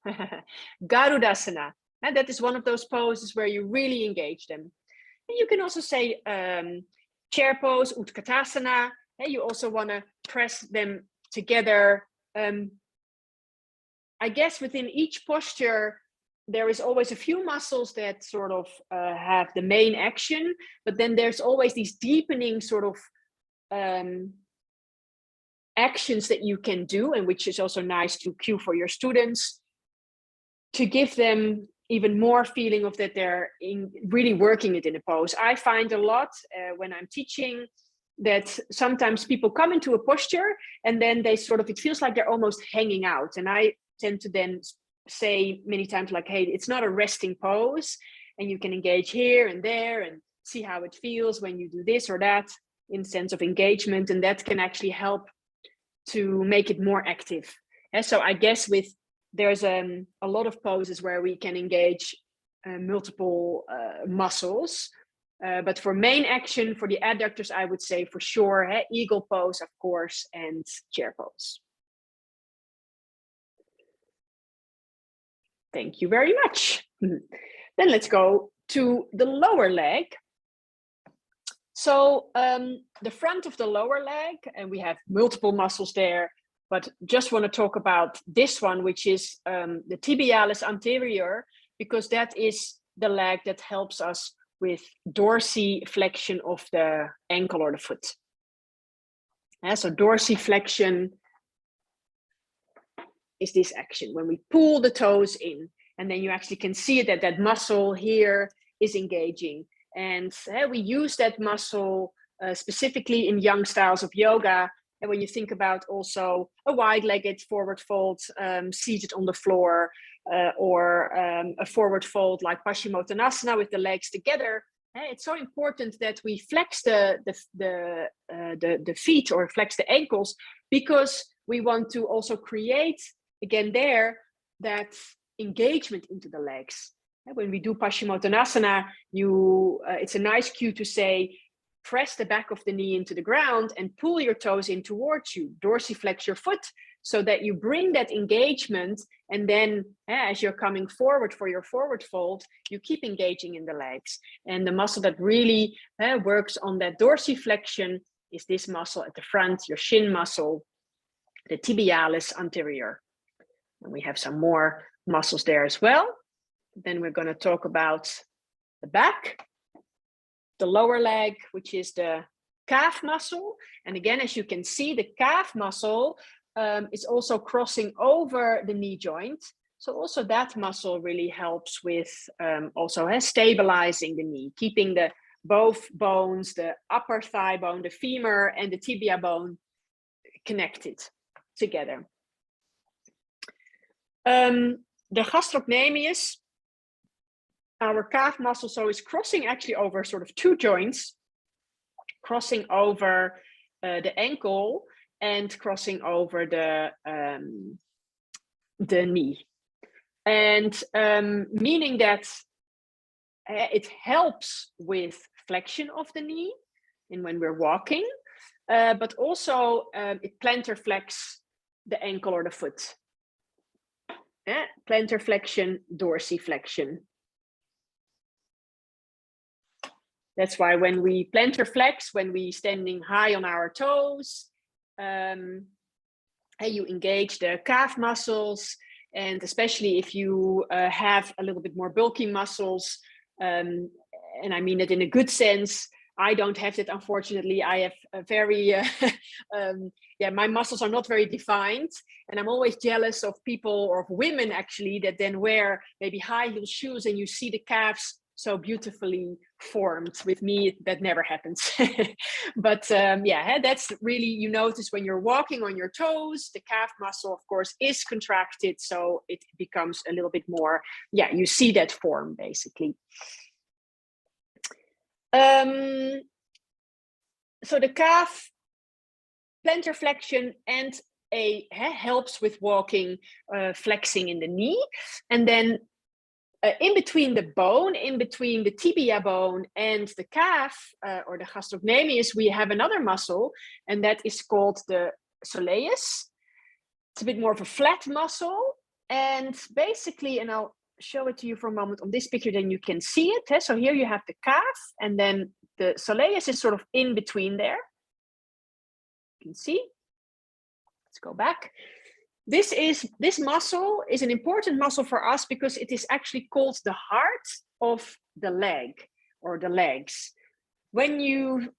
Garudasana, and that is one of those poses where you really engage them. And you can also say chair pose, Utkatasana, and you also want to press them together. I guess within each posture, there is always a few muscles that sort of have the main action, but then there's always these deepening sort of actions that you can do, and which is also nice to cue for your students to give them even more feeling of that they're really working it in a pose. I find a lot when I'm teaching that sometimes people come into a posture and then they sort of, it feels like they're almost hanging out. And I tend to then say many times like, hey, it's not a resting pose, and you can engage here and there and see how it feels when you do this or that in sense of engagement, and that can actually help to make it more active. And so I guess there's a lot of poses where we can engage multiple muscles, but for main action for the adductors, I would say for sure eagle pose, of course, and chair pose. Thank you very much. Then let's go to the lower leg. So the front of the lower leg, and we have multiple muscles there, but just want to talk about this one, which is the tibialis anterior, because that is the leg that helps us with dorsiflexion of the ankle or the foot. So dorsiflexion is this action when we pull the toes in, and then you actually can see that that muscle here is engaging. And we use that muscle specifically in young styles of yoga. And when you think about also a wide-legged forward fold seated on the floor, or a forward fold like Paschimottanasana with the legs together, it's so important that we flex the feet or flex the ankles, because we want to also create again there that engagement into the legs. When we do Paschimottanasana, it's a nice cue to say, press the back of the knee into the ground and pull your toes in towards you, dorsiflex your foot, so that you bring that engagement, and then as you're coming forward for your forward fold, you keep engaging in the legs. And the muscle that really works on that dorsiflexion is this muscle at the front, your shin muscle, the tibialis anterior. And we have some more muscles there as well. Then we're going to talk about the back, the lower leg, which is the calf muscle. And again, as you can see, the calf muscle is also crossing over the knee joint. So also that muscle really helps with also stabilizing the knee, keeping both bones, the upper thigh bone, the femur, and the tibia bone connected together. The gastrocnemius, our calf muscle, so is crossing actually over sort of two joints, crossing over the ankle and crossing over the knee, and meaning that it helps with flexion of the knee and when we're walking, but also it plantar flex the ankle or the foot. Plantar flexion, dorsiflexion. That's why when we plantar flex, when we standing high on our toes, you engage the calf muscles, and especially if you have a little bit more bulky muscles, and I mean it in a good sense, I don't have that, unfortunately. I have a very, my muscles are not very defined. And I'm always jealous of people, or of women actually, that then wear maybe high heel shoes and you see the calves so beautifully formed. With me, that never happens. But that's really, you notice when you're walking on your toes, the calf muscle, of course, is contracted. So it becomes a little bit more, you see that form basically. So the calf plantar flexion and helps with walking, flexing in the knee, and then in between the bone, in between the tibia bone and the calf, or the gastrocnemius, we have another muscle, and that is called the soleus. It's a bit more of a flat muscle, and basically, and I'll show it to you for a moment on this picture, then you can see it. So here you have the calf, and then the soleus is sort of in between there. You can see. Let's go back. This muscle is an important muscle for us because it is actually called the heart of the leg, or the legs. When you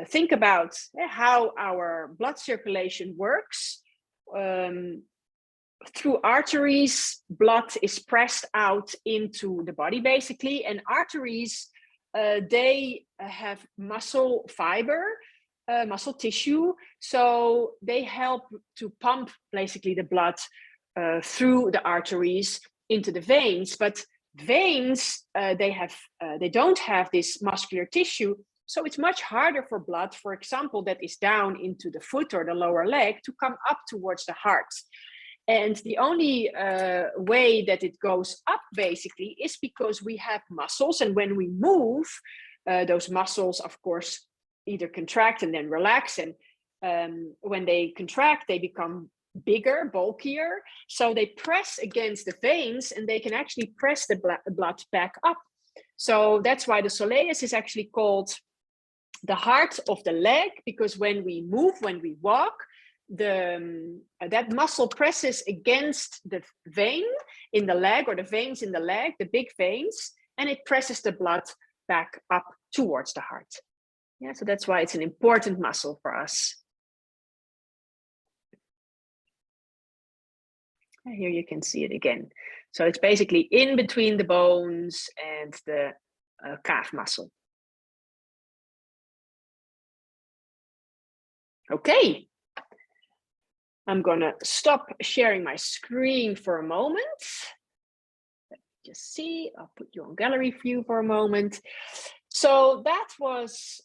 think about how our blood circulation works, through arteries, blood is pressed out into the body basically, and arteries, they have muscle fiber, muscle tissue, so they help to pump basically the blood through the arteries into the veins. But veins, they don't have this muscular tissue, so it's much harder for blood, for example, that is down into the foot or the lower leg, to come up towards the heart. And the only way that it goes up basically is because we have muscles, and when we move, those muscles, of course, either contract and then relax, and when they contract, they become bigger, bulkier, so they press against the veins, and they can actually press the blood back up. So that's why the soleus is actually called the heart of the leg, because when we move, when we walk, that muscle presses against the vein in the leg, or the veins in the leg, the big veins, and it presses the blood back up towards the heart. Yeah, so that's why it's an important muscle for us. And here you can see it again. So it's basically in between the bones and the calf muscle. Okay. I'm gonna stop sharing my screen for a moment. Just see, I'll put you on gallery view for a moment. So that was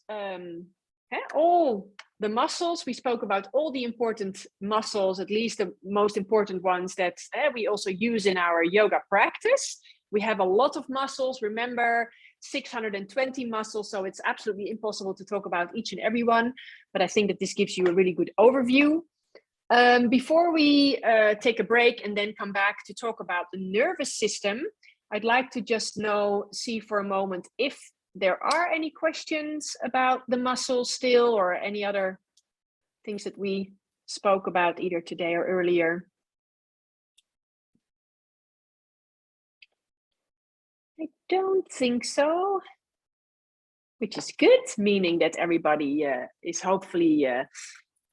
all the muscles. We spoke about all the important muscles, at least the most important ones that we also use in our yoga practice. We have a lot of muscles, remember, 620 muscles, so it's absolutely impossible to talk about each and every one, but I think that this gives you a really good overview. Before we take a break and then come back to talk about the nervous system, I'd like to just see for a moment if there are any questions about the muscles still, or any other things that we spoke about either today or earlier. I don't think so, which is good, meaning that everybody is hopefully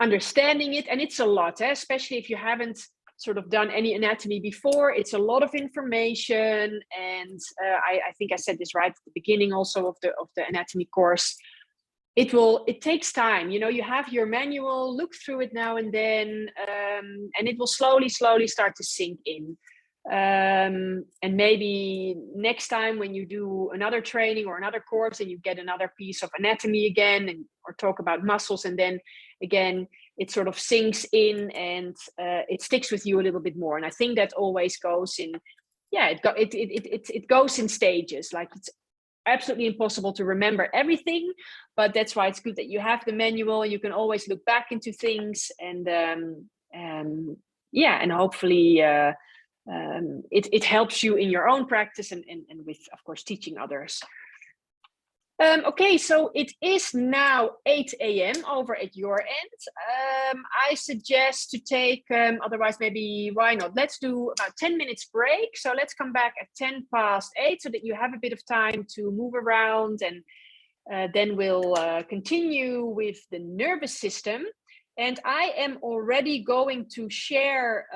understanding it. And it's a lot, especially if you haven't sort of done any anatomy before. It's a lot of information, and I think I said this right at the beginning also of the anatomy course. It takes time, you have your manual, look through it now and then, and it will slowly start to sink in. And maybe next time when you do another training or another course and you get another piece of anatomy again, or talk about muscles, and then again it sort of sinks in and it sticks with you a little bit more. And I think that always goes in, it goes in stages. Like, it's absolutely impossible to remember everything, but that's why it's good that you have the manual and you can always look back into things, and hopefully it helps you in your own practice and with, of course, teaching others. Okay, so it is now 8 a.m. over at your end. I suggest to take, otherwise maybe why not? Let's do about 10 minutes break. So let's come back at 8:10 so that you have a bit of time to move around and Then we'll continue with the nervous system. And I am already going to share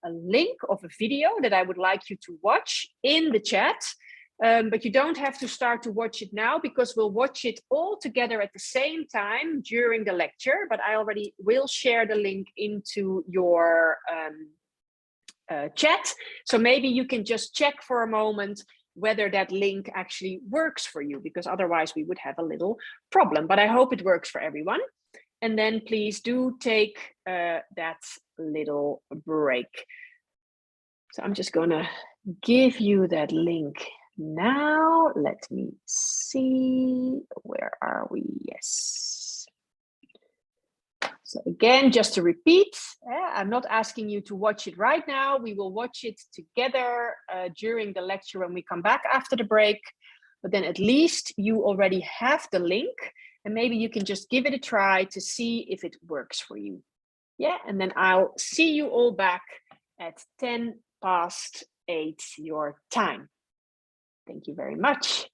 a link of a video that I would like you to watch in the chat. But you don't have to start to watch it now because we'll watch it all together at the same time during the lecture. But I already will share the link into your chat. So maybe you can just check for a moment whether that link actually works for you, because otherwise we would have a little problem. But I hope it works for everyone. And then please do take that little break. So I'm just going to give you that link now. Let me see. Where are we? Yes. So again, just to repeat, I'm not asking you to watch it right now. We will watch it together during the lecture when we come back after the break. But then at least you already have the link. And maybe you can just give it a try to see if it works for you. Yeah, and then I'll see you all back at 8:10 your time. Thank you very much.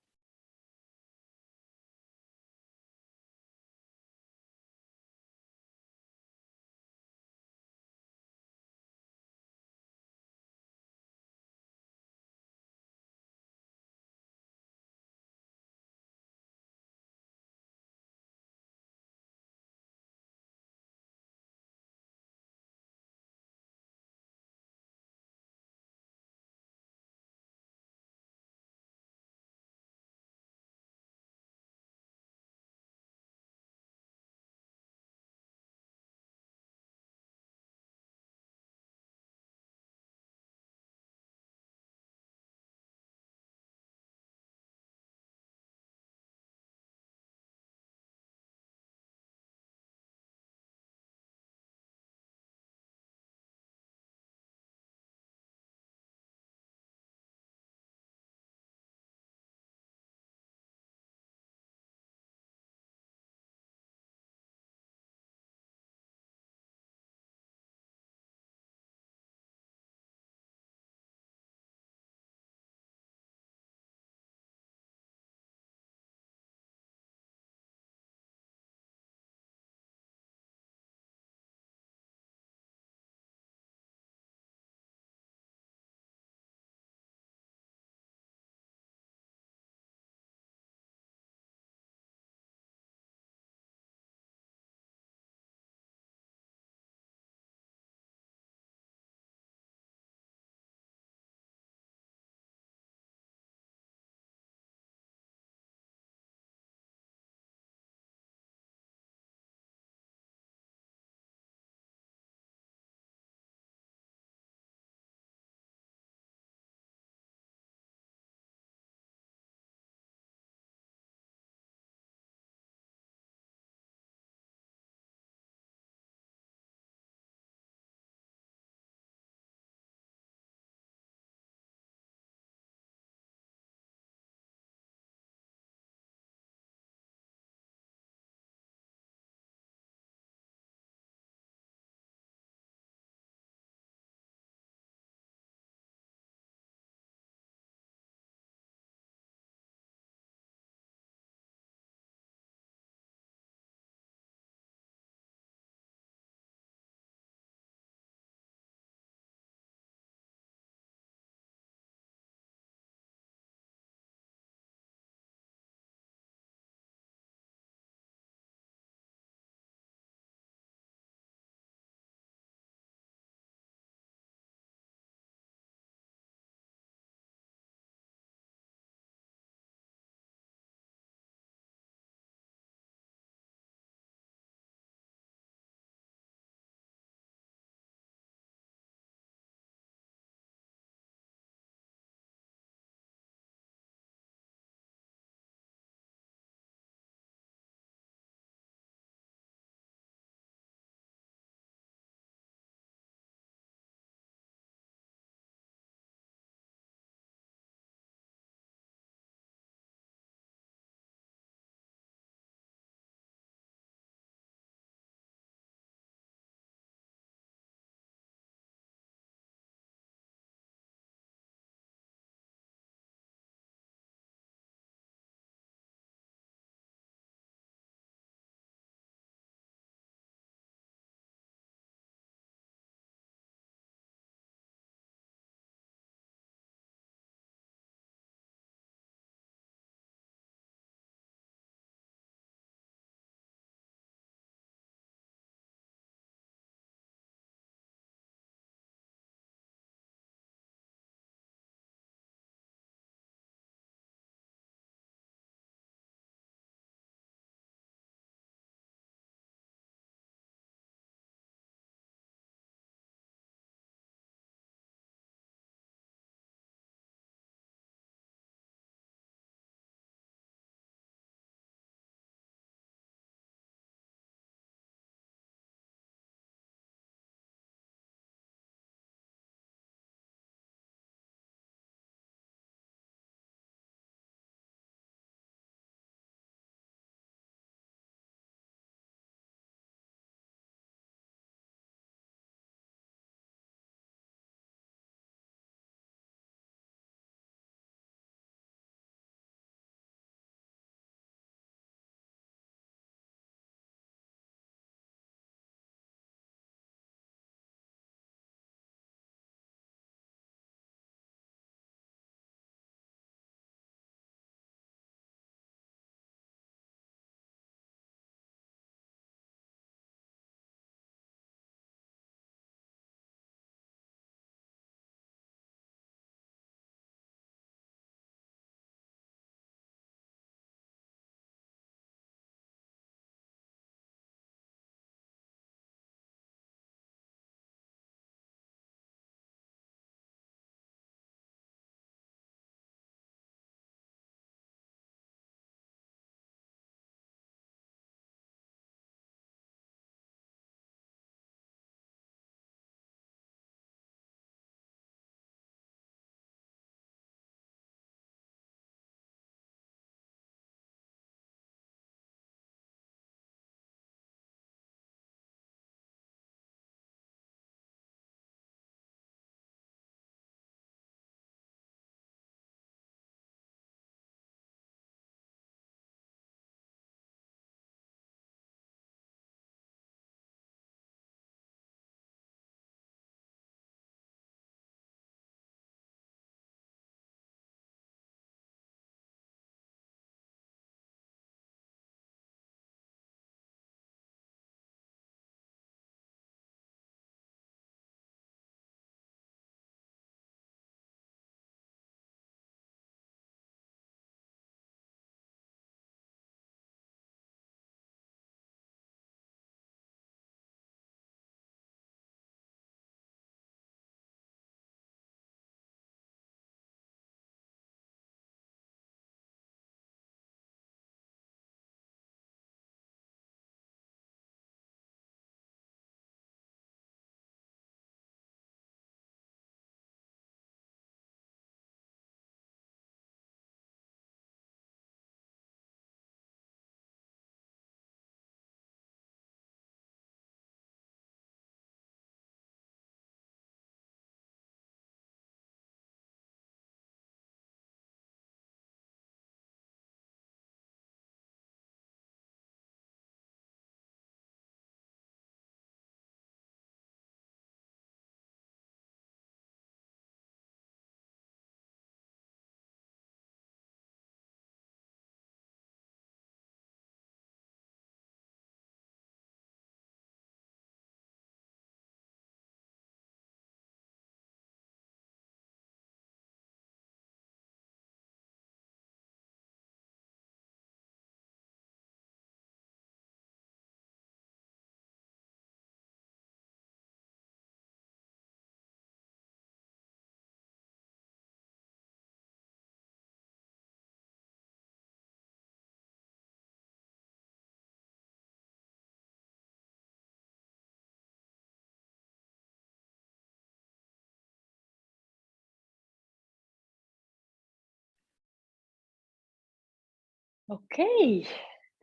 Okay,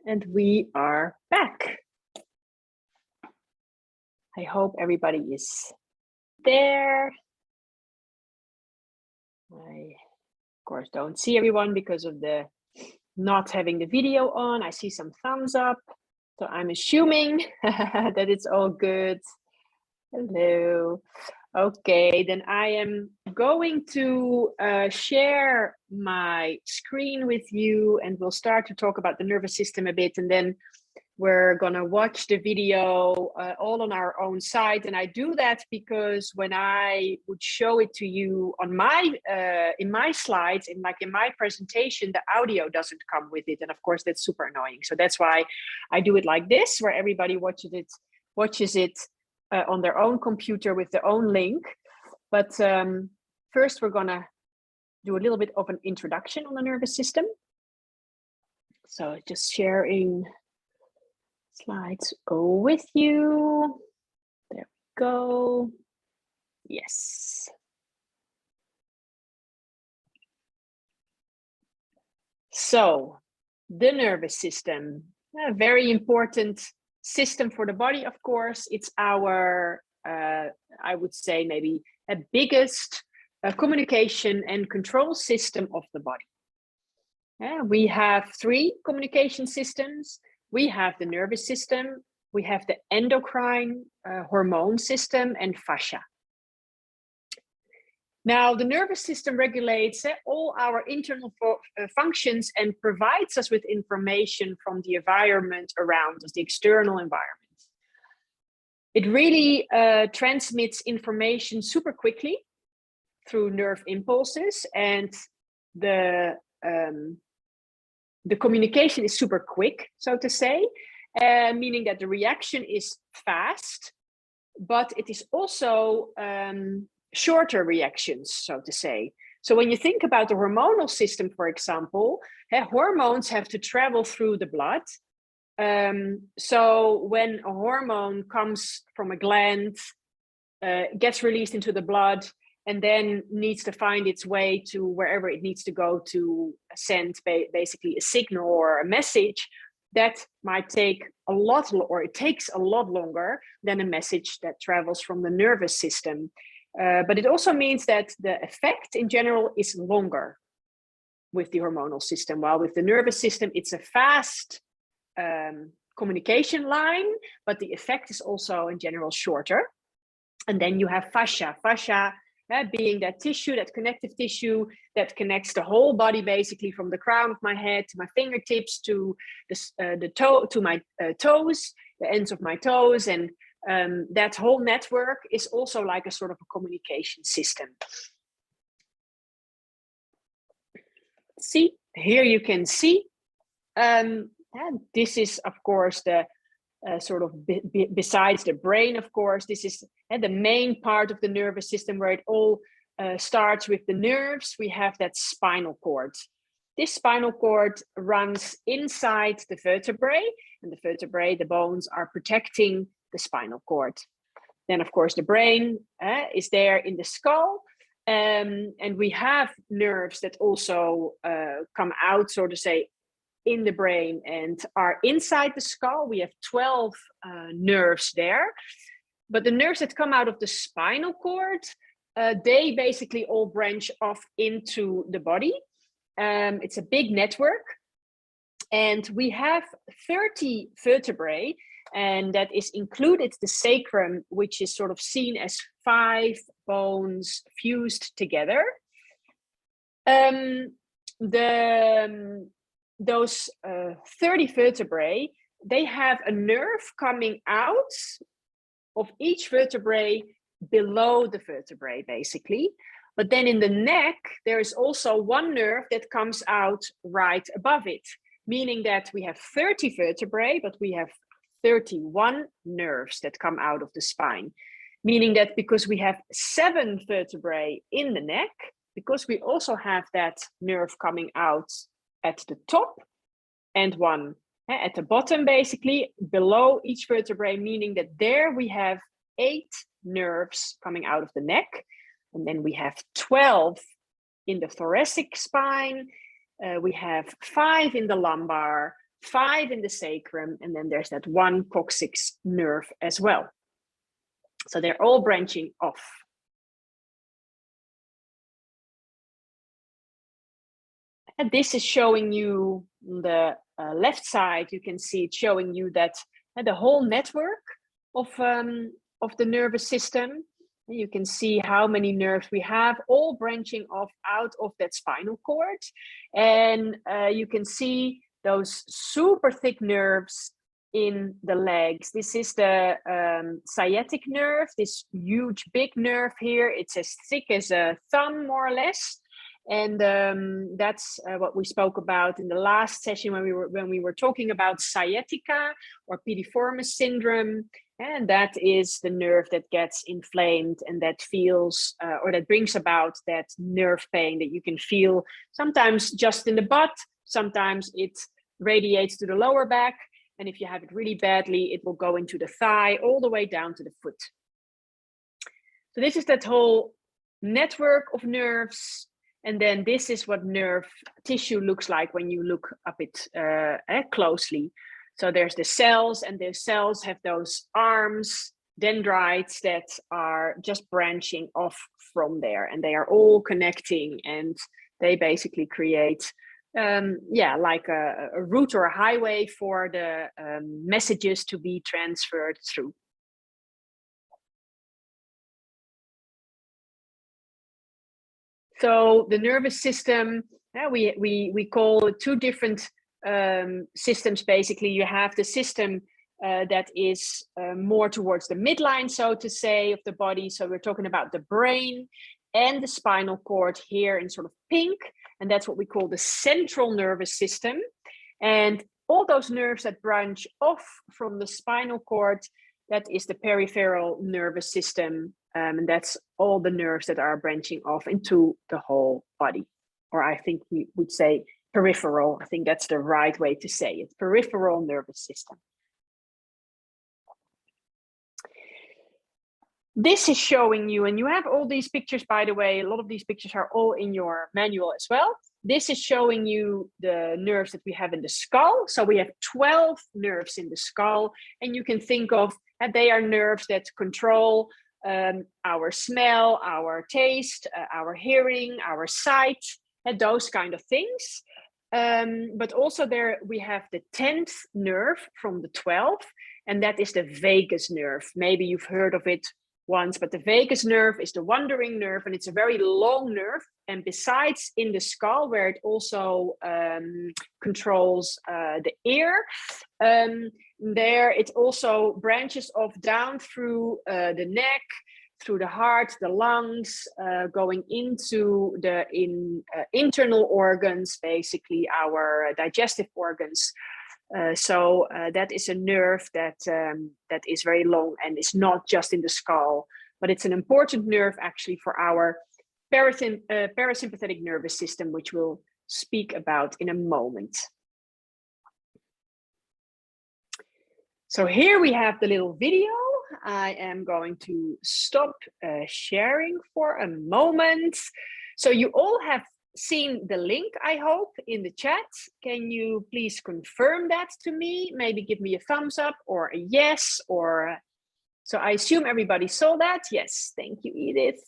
and we are back. I hope everybody is there. I, of course, don't see everyone because of the not having the video on. I see some thumbs up, so I'm assuming that it's all good. Hello. Okay, then I am going to share my screen with you, and we'll start to talk about the nervous system a bit, and then we're gonna watch the video all on our own site. And I do that because when I would show it to you on my in my slides, in my presentation, the audio doesn't come with it, and of course that's super annoying. So that's why I do it like this, where everybody watches it on their own computer with their own link. But first we're gonna do a little bit of an introduction on the nervous system. So just sharing slides with you. There we go. Yes. So the nervous system, a very important system for the body, of course. It's our, I would say, maybe a biggest communication and control system of the body. We have 3 communication systems. We have the nervous system, we have the endocrine hormone system, and fascia. Now, the nervous system regulates all our internal functions and provides us with information from the environment around us, the external environment. It really transmits information super quickly through nerve impulses, and the communication is super quick, so to say, meaning that the reaction is fast, but it is also shorter reactions, so to say. So when you think about the hormonal system, for example, hormones have to travel through the blood. So when a hormone comes from a gland, gets released into the blood, and then needs to find its way to wherever it needs to go to send basically a signal or a message, that might take a lot, or it takes a lot longer than a message that travels from the nervous system. But it also means that the effect in general is longer with the hormonal system, while with the nervous system, it's a fast communication line, but the effect is also in general shorter. And then you have fascia. Fascia being that tissue, that connective tissue that connects the whole body, basically from the crown of my head to my fingertips to the toe, to my toes, the ends of my toes, and that whole network is also like a sort of a communication system. See, here you can see, and this is of course the sort of besides the brain, of course, this is the main part of the nervous system where it all starts with the nerves. We have that spinal cord. This spinal cord runs inside the vertebrae, and the vertebrae, the bones, are protecting the spinal cord. Then, of course, the brain is there in the skull, and we have nerves that also come out, so to say, in the brain and are inside the skull. We have 12 nerves there. But the nerves that come out of the spinal cord, they basically all branch off into the body. It's a big network. And we have 30 vertebrae, and that is included the sacrum, which is sort of seen as 5 bones fused together. Those 30 vertebrae, they have a nerve coming out of each vertebrae below the vertebrae, basically. But then in the neck, there is also one nerve that comes out right above it, meaning that we have 30 vertebrae, but we have 31 nerves that come out of the spine, meaning that because we have 7 vertebrae in the neck, because we also have that nerve coming out at the top and one at the bottom, basically below each vertebrae, meaning that there we have 8 nerves coming out of the neck. And then we have 12 in the thoracic spine, We have 5 in the lumbar, 5 in the sacrum, and then there's that one coccyx nerve as well. So they're all branching off. And this is showing you the left side. You can see it showing you that the whole network of the nervous system. You can see how many nerves we have, all branching off out of that spinal cord. And you can see those super thick nerves in the legs. This is the sciatic nerve, this huge big nerve here. It's as thick as a thumb, more or less. And that's what we spoke about in the last session when we were talking about sciatica or piriformis syndrome. And that is the nerve that gets inflamed and that feels or that brings about that nerve pain that you can feel sometimes just in the butt, sometimes it radiates to the lower back. And if you have it really badly, it will go into the thigh all the way down to the foot. So this is that whole network of nerves. And then this is what nerve tissue looks like when you look up it closely. So there's the cells, and the cells have those arms, dendrites that are just branching off from there, and they are all connecting, and they basically create, like a route or a highway for the messages to be transferred through. So the nervous system, we call it 2 different systems. Basically, you have the system that is more towards the midline, so to say, of the body. So we're talking about the brain and the spinal cord here in sort of pink, and that's what we call the central nervous system. And all those nerves that branch off from the spinal cord, that is the peripheral nervous system. And that's all the nerves that are branching off into the whole body. Or I think we would say peripheral. I think that's the right way to say it. Peripheral nervous system. This is showing you, and you have all these pictures, by the way, a lot of these pictures are all in your manual as well. This is showing you the nerves that we have in the skull. So we have 12 nerves in the skull, and you can think of that they are nerves that control our smell, our taste, our hearing, our sight, and those kind of things. But also there we have the 10th nerve from the 12, and that is the vagus nerve. Maybe you've heard of it once, but the vagus nerve is the wandering nerve, and it's a very long nerve. And besides in the skull, where it also controls the ear, there it also branches off down through the neck, through the heart, the lungs, going into the internal organs, basically our digestive organs. So that is a nerve that is very long and is not just in the skull, but it's an important nerve actually for our parasympathetic nervous system, which we'll speak about in a moment. So here we have the little video. I am going to stop sharing for a moment. So you all have seen the link, I hope, in the chat. Can you please confirm that to me? Maybe give me a thumbs up or a yes, or so I assume everybody saw that. Yes, thank you, Edith.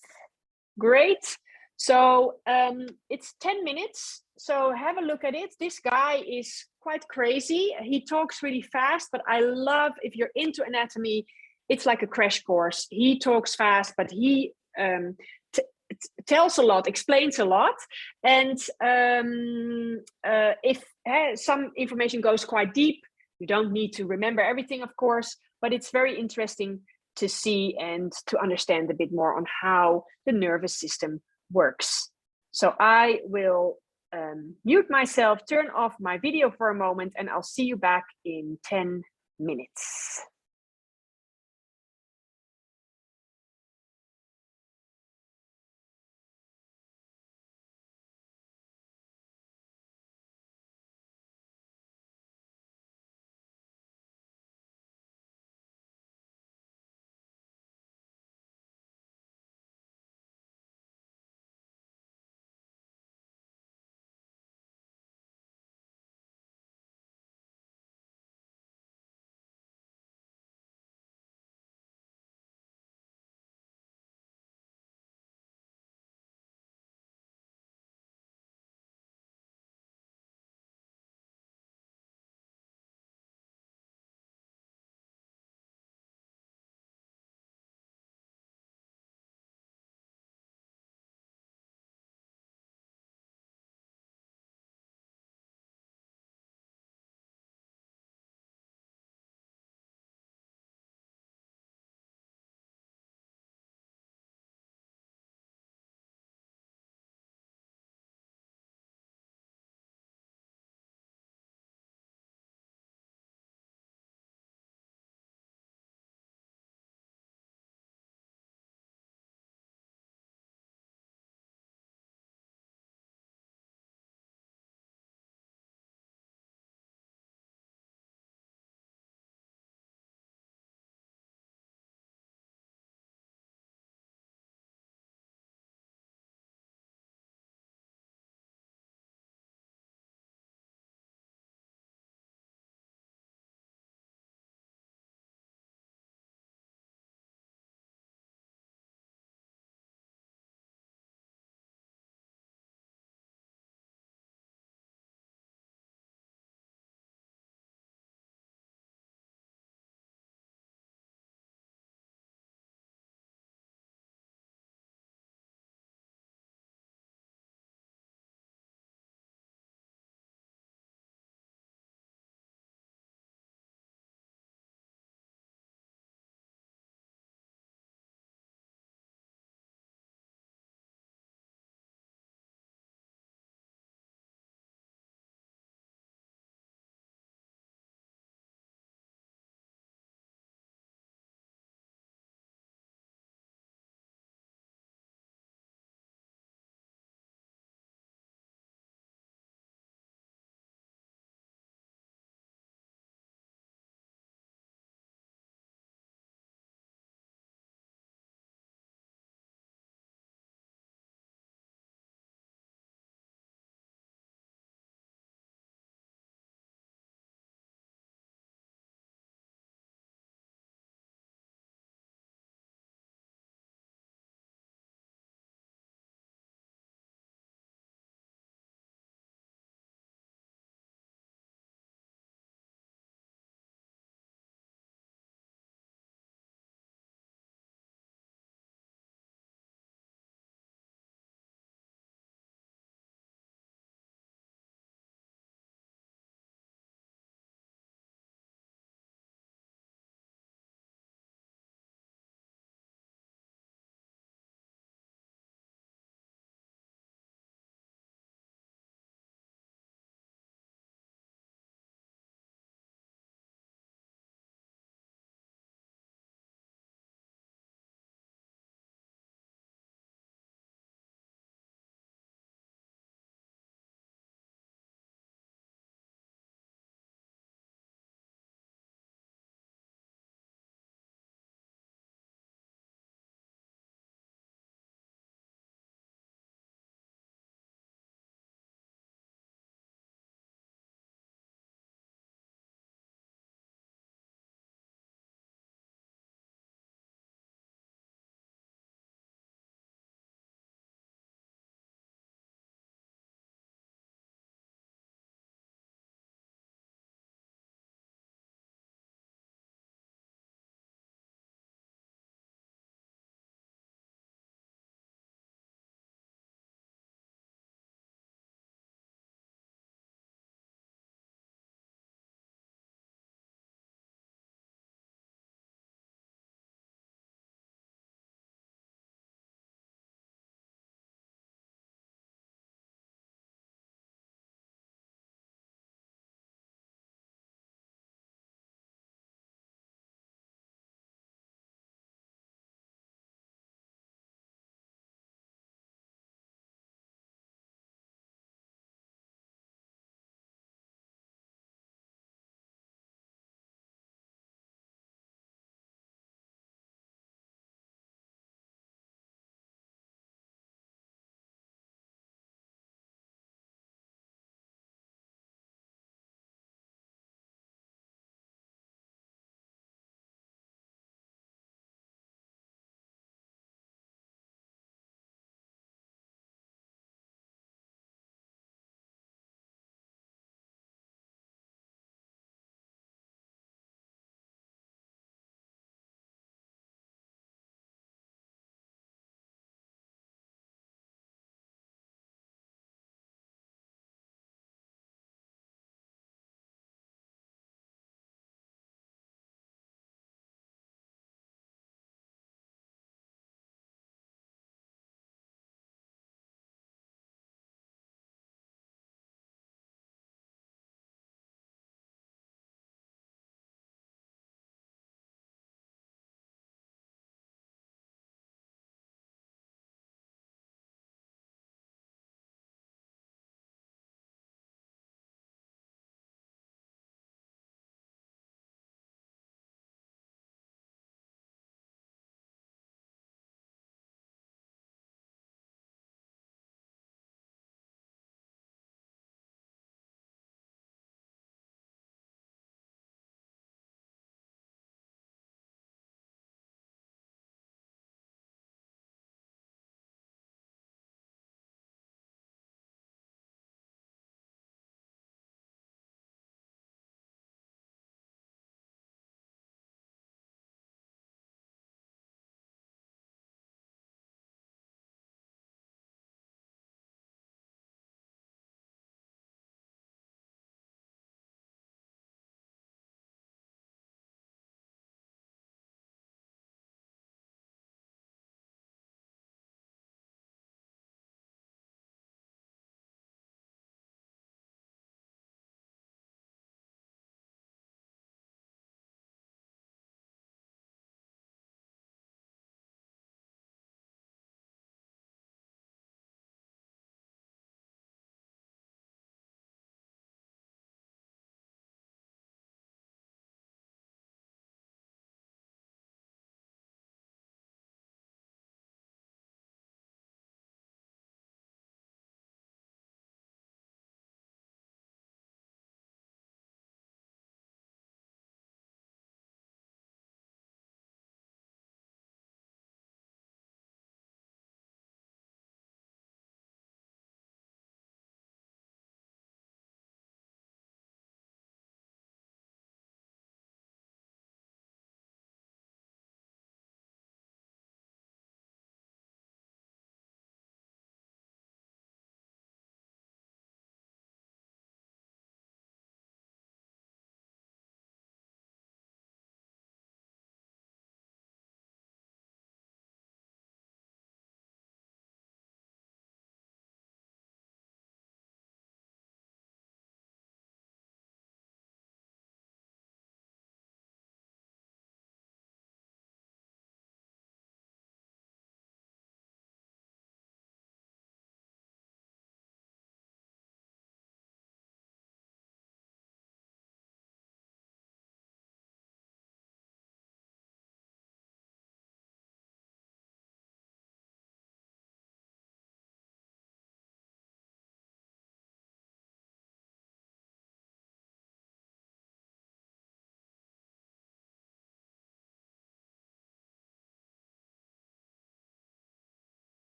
Great. So it's 10 minutes. So have a look at it. This guy is quite crazy. He talks really fast, but I love, if you're into anatomy, it's like a crash course. He talks fast, but he tells a lot, explains a lot. And if some information goes quite deep, you don't need to remember everything, of course, but it's very interesting to see and to understand a bit more on how the nervous system works. So I will mute myself, turn off my video for a moment, and I'll see you back in 10 minutes.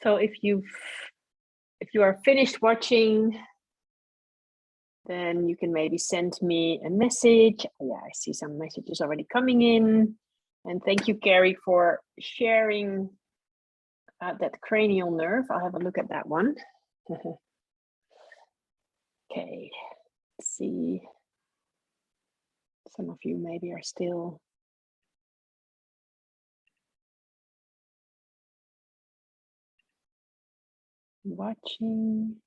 So if you are finished watching, then you can maybe send me a message. Yeah, I see some messages already coming in. And thank you, Carrie, for sharing that cranial nerve. I'll have a look at that one. Okay, let's see. Some of you maybe are still watching.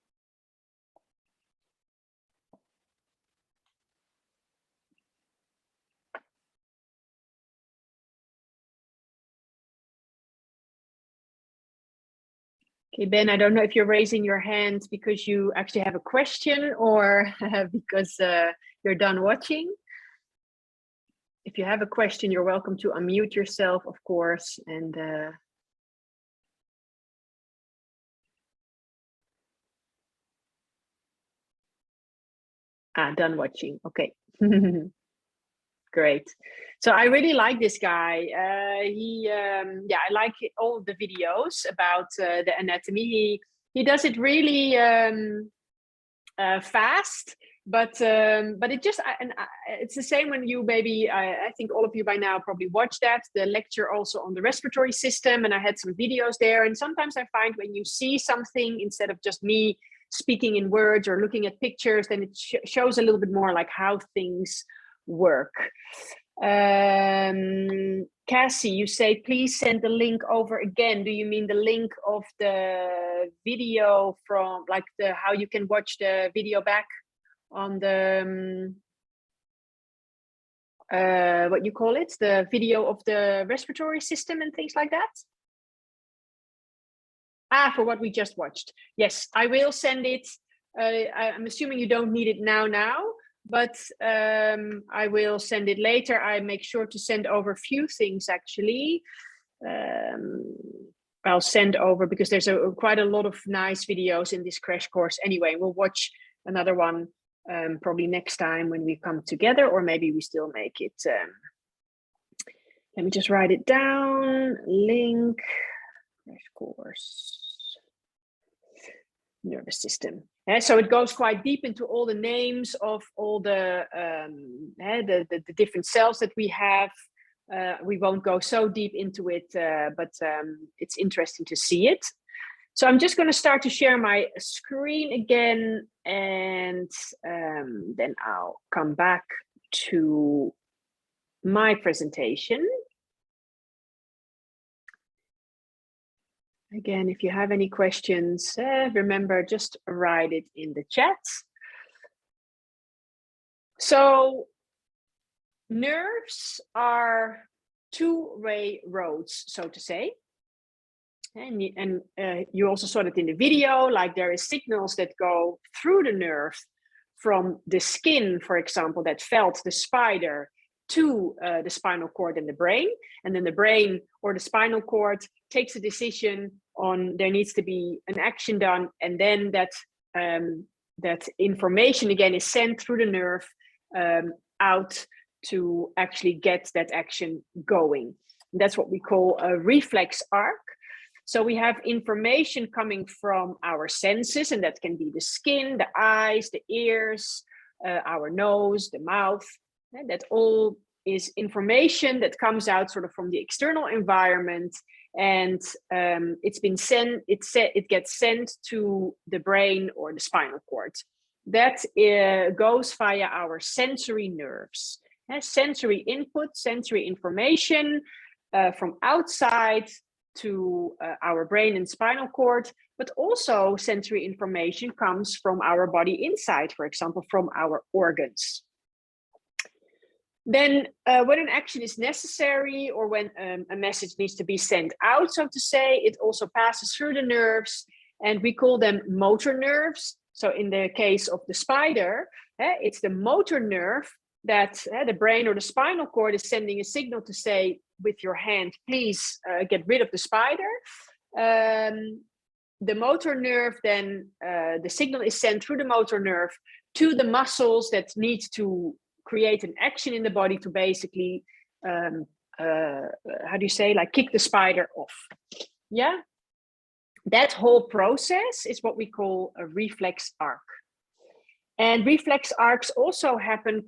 Okay, Ben, I don't know if you're raising your hand because you actually have a question or because you're done watching. If you have a question, you're welcome to unmute yourself, of course, and done watching. Okay. Great. So I really like this guy. I like all of the videos about the anatomy. He does it really fast, but it just it's the same when you maybe I think all of you by now probably watched the lecture also on the respiratory system, and I had some videos there. And sometimes I find when you see something instead of just me speaking in words or looking at pictures, then it shows a little bit more like how things work. Cassie, you say please send the link over again. Do you mean the link of the video from like the how you can watch the video back on the what you call it, the video of the respiratory system and things like that? For what we just watched. Yes, I will send it. I'm assuming you don't need it now, but I will send it later. I make sure to send over a few things actually. I'll send over because there's quite a lot of nice videos in this crash course. Anyway, we'll watch another one probably next time when we come together, or maybe we still make it. Let me just write it down. Link, crash course, nervous system. So it goes quite deep into all the names of all the different cells that we have. We won't go so deep into it, but it's interesting to see it. So I'm just going to start to share my screen again, and then I'll come back to my presentation. Again, if you have any questions, remember, just write it in the chat. So nerves are two-way roads, so to say. And you also saw that in the video, like there is signals that go through the nerve from the skin, for example, that felt the spider to the spinal cord and the brain. And then the brain or the spinal cord takes a decision on there needs to be an action done. And then that information again is sent through the nerve out to actually get that action going. And that's what we call a reflex arc. So we have information coming from our senses, and that can be the skin, the eyes, the ears, our nose, the mouth. And that all is information that comes out sort of from the external environment, and it gets sent to the brain or the spinal cord. That goes via our sensory nerves. Sensory input, sensory information from outside to our brain and spinal cord, but also sensory information comes from our body inside, for example, from our organs. Then when an action is necessary, or when a message needs to be sent out, so to say, it also passes through the nerves, and we call them motor nerves. So in the case of the spider, it's the motor nerve that the brain or the spinal cord is sending a signal to say with your hand, please get rid of the spider. The motor nerve, then the signal is sent through the motor nerve to the muscles that need to create an action in the body to basically, how do you say, like kick the spider off. Yeah. that whole process is what we call a reflex arc. And reflex arcs also happen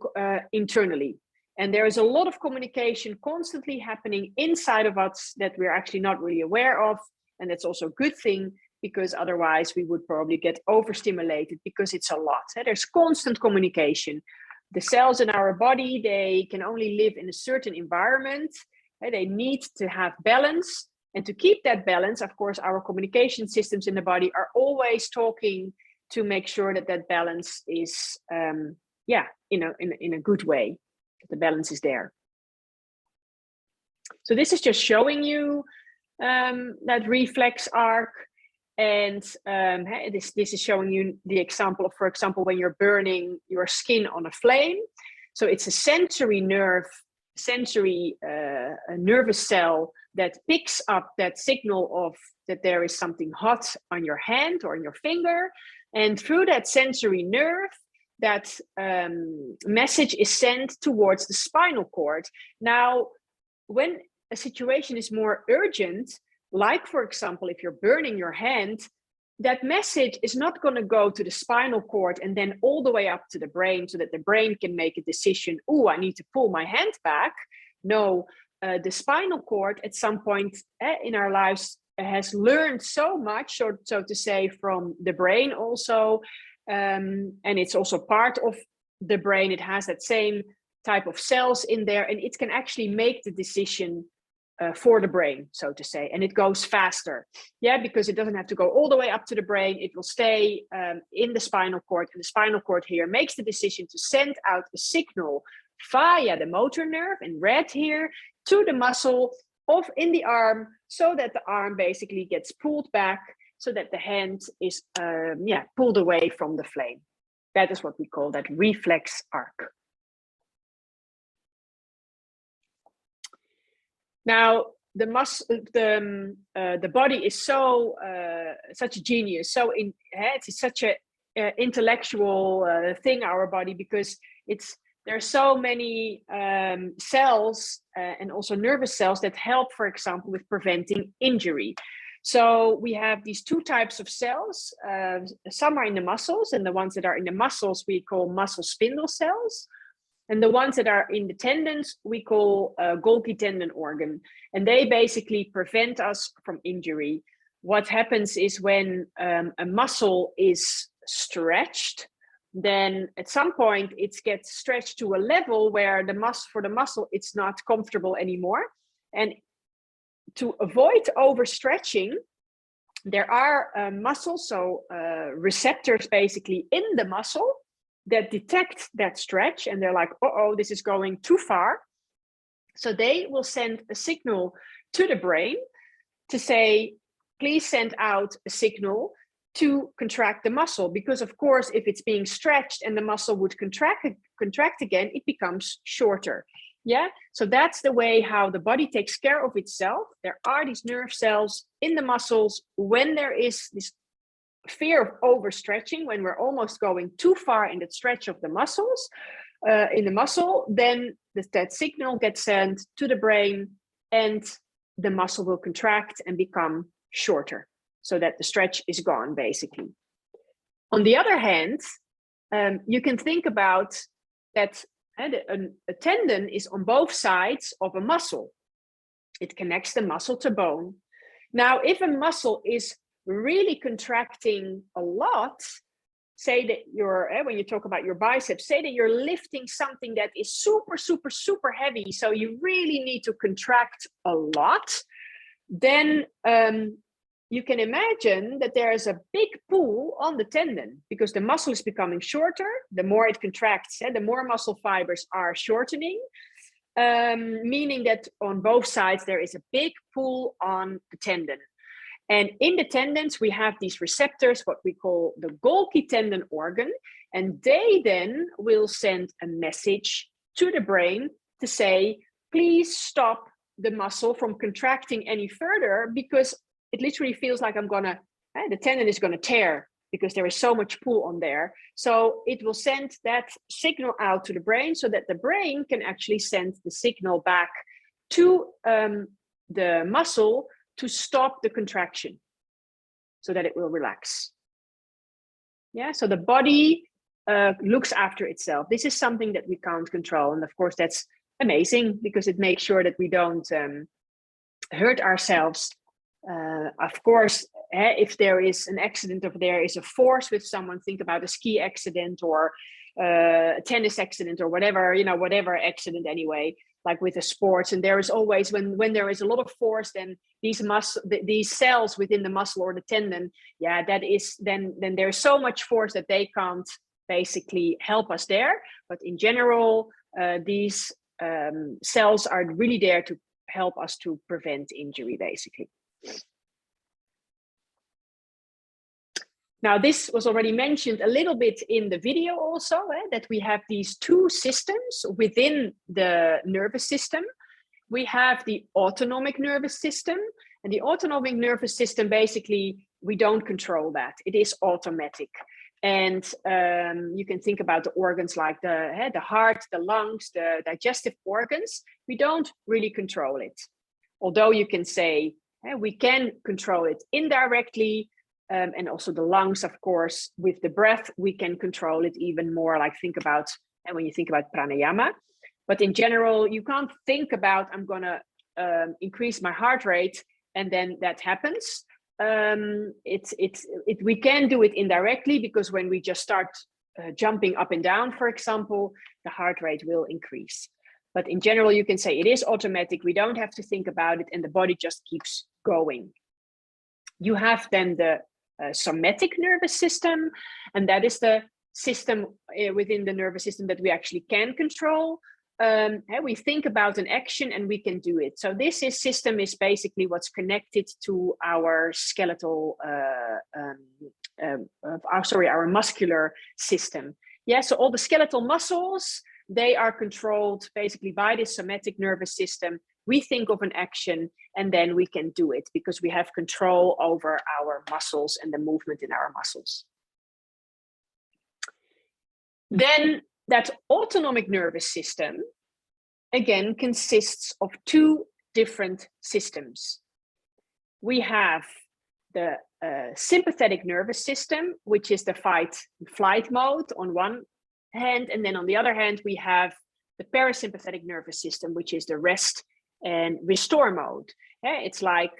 internally. And there is a lot of communication constantly happening inside of us that we're actually not really aware of. And that's also a good thing, because otherwise we would probably get overstimulated, because it's a lot. There's constant communication. The cells in our body, they can only live in a certain environment. They need to have balance. And to keep that balance, of course, our communication systems in the body are always talking to make sure that that balance is, in a good way, that the balance is there. So this is just showing you that reflex arc. And this is showing you the example of, for example, when you're burning your skin on a flame. So it's a sensory nervous cell that picks up that signal of that there is something hot on your hand or on your finger. And through that sensory nerve, that message is sent towards the spinal cord. Now, when a situation is more urgent, like, for example, if you're burning your hand, that message is not going to go to the spinal cord and then all the way up to the brain so that the brain can make a decision, oh, I need to pull my hand back. No, the spinal cord at some point in our lives has learned so much, so to say, from the brain also. And it's also part of the brain. It has that same type of cells in there, and it can actually make the decision for the brain, so to say, and it goes faster, because it doesn't have to go all the way up to the brain. It will stay in the spinal cord, and the spinal cord here makes the decision to send out a signal via the motor nerve in red here to the muscle in the arm, so that the arm basically gets pulled back, so that the hand is pulled away from the flame. That is what we call that reflex arc. Now, the body is so such a genius. So it's such a intellectual thing, our body, because there are so many cells and also nervous cells that help, for example, with preventing injury. So we have these two types of cells. Some are in the muscles, and the ones that are in the muscles we call muscle spindle cells. And the ones that are in the tendons, we call Golgi tendon organ. And they basically prevent us from injury. What happens is when a muscle is stretched, then at some point it gets stretched to a level where for the muscle, it's not comfortable anymore. And to avoid overstretching, there are muscles, so receptors basically in the muscle, that detect that stretch, and they're like, uh-oh, this is going too far. So they will send a signal to the brain to say, please send out a signal to contract the muscle. Because of course, if it's being stretched and the muscle would contract again, it becomes shorter. So that's the way how the body takes care of itself. There are these nerve cells in the muscles. When there is this fear of overstretching, when we're almost going too far in the stretch of the muscles, in the muscle, then that signal gets sent to the brain, and the muscle will contract and become shorter, so that the stretch is gone, basically. On the other hand, you can think about that a tendon is on both sides of a muscle. It connects the muscle to bone. Now, if a muscle is really contracting a lot, say that when you talk about your biceps, say that you're lifting something that is super, super, super heavy, so you really need to contract a lot, then you can imagine that there is a big pull on the tendon, because the muscle is becoming shorter. The more it contracts, the more muscle fibers are shortening, meaning that on both sides there is a big pull on the tendon. And in the tendons, we have these receptors, what we call the Golgi tendon organ, and they then will send a message to the brain to say, please stop the muscle from contracting any further, because it literally feels like the tendon is going to tear, because there is so much pull on there. So it will send that signal out to the brain, so that the brain can actually send the signal back to the muscle to stop the contraction. so that it will relax. Yeah, so the body looks after itself. This is something that we can't control. And of course, that's amazing because it makes sure that we don't hurt ourselves. Of course, if there is an accident, or there is a force with someone, think about a ski accident or a tennis accident or whatever, whatever accident anyway, like with the sports. And there is always, when there is a lot of force, then these cells within the muscle or the tendon, that is, then there's so much force that they can't basically help us there. But in general, these cells are really there to help us to prevent injury, basically. Now, this was already mentioned a little bit in the video also, that we have these two systems within the nervous system. We have the autonomic nervous system, and the autonomic nervous system, basically, we don't control that. It is automatic. And you can think about the organs like the heart, the lungs, the digestive organs. We don't really control it. Although you can say we can control it indirectly, and also the lungs, of course, with the breath, we can control it even more. Like think about, and when you think about pranayama, but in general, you can't think about, I'm gonna increase my heart rate, and then that happens. We can do it indirectly, because when we just start jumping up and down, for example, the heart rate will increase. But in general, you can say it is automatic. We don't have to think about it, and the body just keeps going. You have then the somatic nervous system, and that is the system within the nervous system that we actually can control. We think about an action and we can do it. So this system is basically what's connected to our skeletal, our muscular system. Yeah, so all the skeletal muscles, they are controlled basically by this somatic nervous system. We think of an action and then we can do it because we have control over our muscles and the movement in our muscles. Then that autonomic nervous system, again, consists of two different systems. We have the sympathetic nervous system, which is the fight-flight mode on one hand, and then on the other hand, we have the parasympathetic nervous system, which is the rest and restore mode. It's like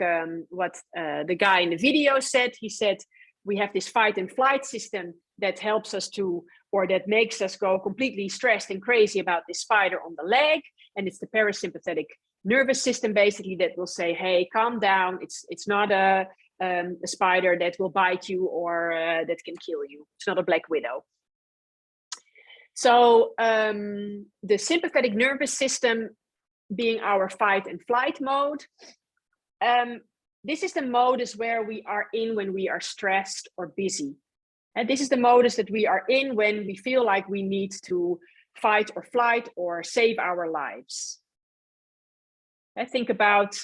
what the guy in the video said. He said, we have this fight and flight system that helps us to, or that makes us go completely stressed and crazy about this spider on the leg. And it's the parasympathetic nervous system basically that will say, hey, calm down. It's not a spider that will bite you or that can kill you. It's not a black widow. So the sympathetic nervous system being our fight and flight mode, this is the modus where we are in when we are stressed or busy. And this is the modus that we are in when we feel like we need to fight or flight or save our lives. I think about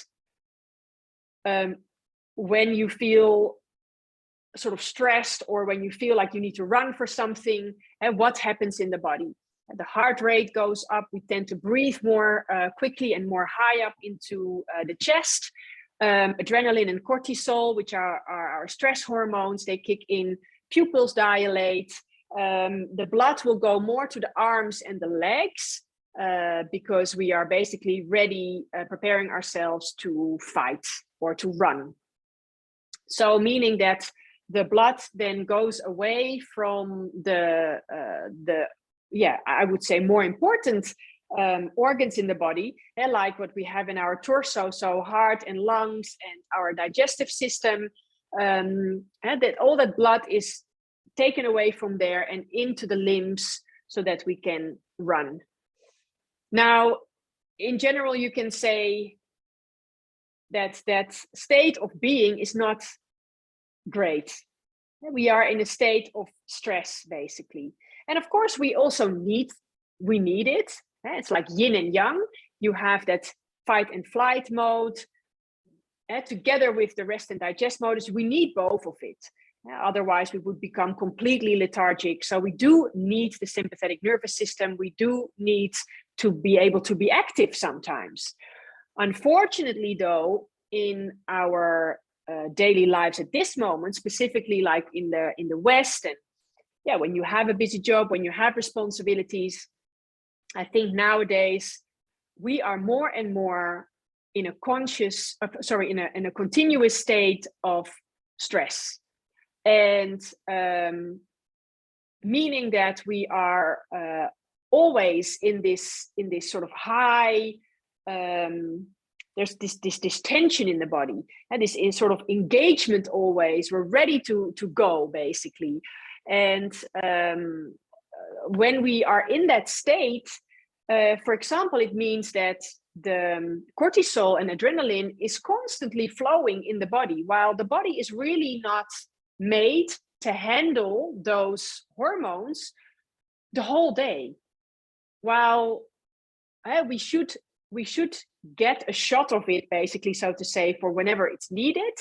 when you feel sort of stressed or when you feel like you need to run for something, and what happens in the body. The heart rate goes up. We tend to breathe more quickly and more high up into the chest. Adrenaline and cortisol, which are our stress hormones, they kick in. Pupils dilate. The blood will go more to the arms and the legs because we are basically ready, preparing ourselves to fight or to run. So meaning that the blood then goes away from the I would say more important organs in the body, like what we have in our torso, so heart and lungs and our digestive system, and that all that blood is taken away from there and into the limbs so that we can run. Now, in general, you can say that that state of being is not great. We are in a state of stress, basically. And of course, we also need it. It's like yin and yang. You have that fight and flight mode together with the rest and digest modus. We need both of it. Otherwise, we would become completely lethargic. So we do need the sympathetic nervous system. We do need to be able to be active sometimes. Unfortunately, though, in our daily lives at this moment, specifically like in the West, and yeah, when you have a busy job, when you have responsibilities, I think nowadays we are more and more in a in a continuous state of stress, and meaning that we are always in this sort of high. There's this tension in the body, and this is sort of engagement always. We're ready to go basically, and when we are in that state, for example, it means that the cortisol and adrenaline is constantly flowing in the body, while the body is really not made to handle those hormones the whole day. While we should get a shot of it, basically, so to say, for whenever it's needed,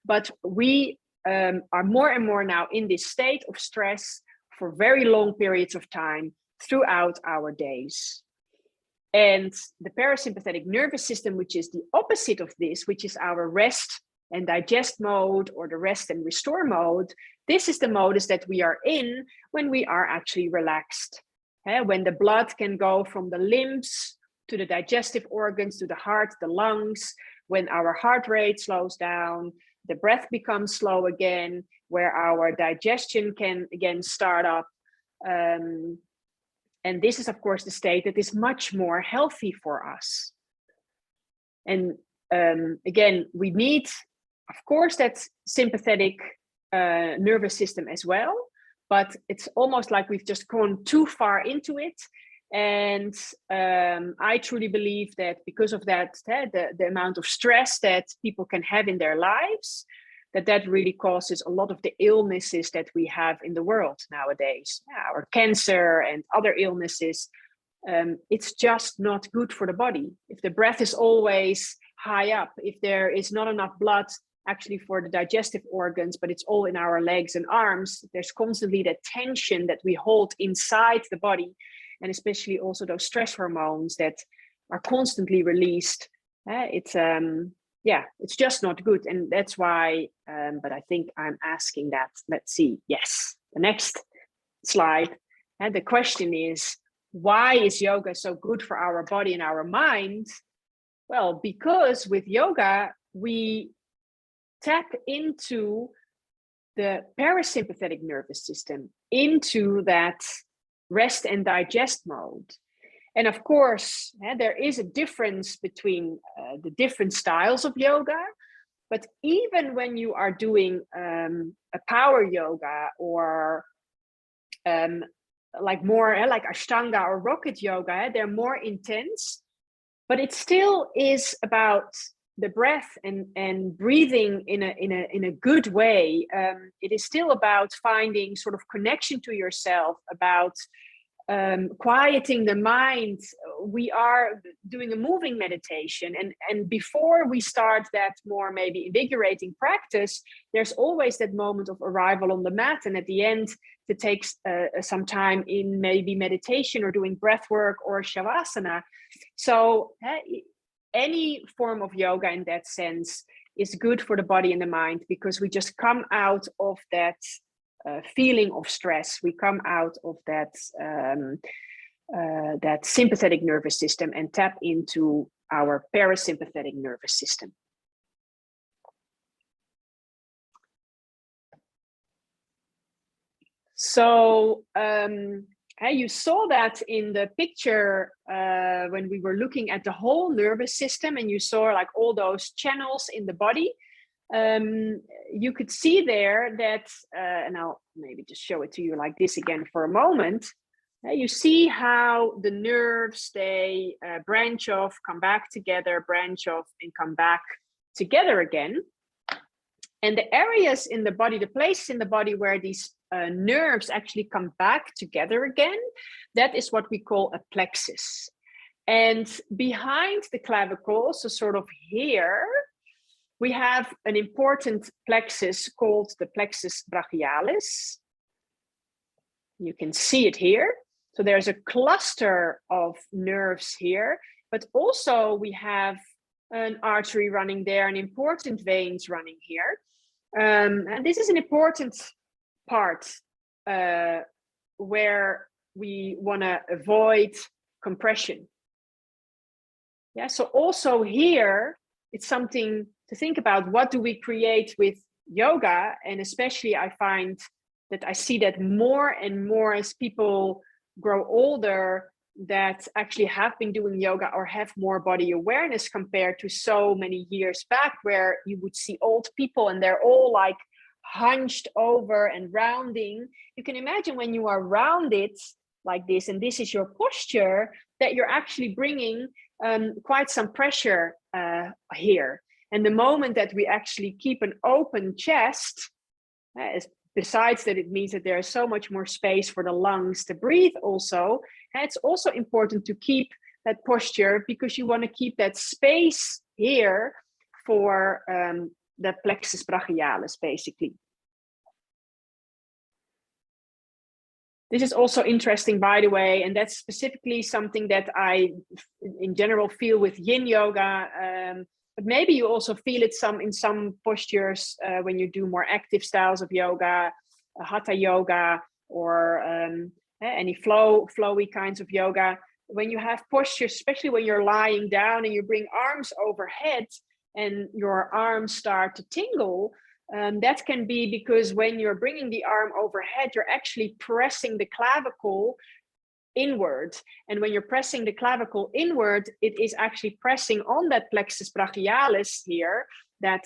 but we are more and more now in this state of stress for very long periods of time throughout our days. And the parasympathetic nervous system, which is the opposite of this, which is our rest and digest mode, or the rest and restore mode, this is the modus that we are in when we are actually relaxed. When the blood can go from the limbs to the digestive organs, to the heart, the lungs, when our heart rate slows down, the breath becomes slow again, where our digestion can again start up. And this is, of course, the state that is much more healthy for us. And again, we need, of course, that sympathetic nervous system as well, but it's almost like we've just gone too far into it. And I truly believe that because of that, the amount of stress that people can have in their lives, that really causes a lot of the illnesses that we have in the world nowadays, or cancer and other illnesses. It's just not good for the body. If the breath is always high up, if there is not enough blood actually for the digestive organs, but it's all in our legs and arms, there's constantly that tension that we hold inside the body, and especially also those stress hormones that are constantly released. It's just not good. And that's why, but I think I'm asking that. Let's see. Yes, the next slide. And the question is, why is yoga so good for our body and our mind? Well, because with yoga, we tap into the parasympathetic nervous system, into that rest and digest mode. And of course, there is a difference between the different styles of yoga. But even when you are doing a power yoga, or like more like Ashtanga or rocket yoga, they're more intense. But it still is about the breath and breathing in a good way. It is still about finding sort of connection to yourself, about quieting the mind. We are doing a moving meditation, and before we start that more maybe invigorating practice, there's always that moment of arrival on the mat, and at the end it takes some time in maybe meditation or doing breath work or shavasana. So any form of yoga in that sense is good for the body and the mind, because we just come out of that feeling of stress. We come out of that that sympathetic nervous system and tap into our parasympathetic nervous system. So you saw that in the picture when we were looking at the whole nervous system, and you saw like all those channels in the body. You could see there that, and I'll maybe just show it to you like this again for a moment. You see how the nerves, they branch off, come back together, branch off, and come back together again. And the areas in the body, the places in the body where these nerves actually come back together again, that is what we call a plexus. And behind the clavicle, so sort of here, we have an important plexus called the plexus brachialis. You can see it here. So there's a cluster of nerves here, but also we have an artery running there, an important veins running here. And this is an important part where we want to avoid compression. Yeah, so also here, it's something to think about. What do we create with yoga? And especially I find that I see that more and more as people grow older that actually have been doing yoga or have more body awareness compared to so many years back, where you would see old people and they're all like hunched over and rounding. You can imagine when you are rounded like this, and this is your posture, that you're actually bringing quite some pressure here. And the moment that we actually keep an open chest, besides that, it means that there is so much more space for the lungs to breathe also. And it's also important to keep that posture because you want to keep that space here for the plexus brachialis, basically. This is also interesting, by the way, and that's specifically something that I, in general, feel with yin yoga. But maybe you also feel it in some postures when you do more active styles of yoga, hatha yoga, or any flowy kinds of yoga. When you have postures, especially when you're lying down and you bring arms overhead and your arms start to tingle, that can be because when you're bringing the arm overhead, you're actually pressing the clavicle inward. And when you're pressing the clavicle inward, it is actually pressing on that plexus brachialis here, that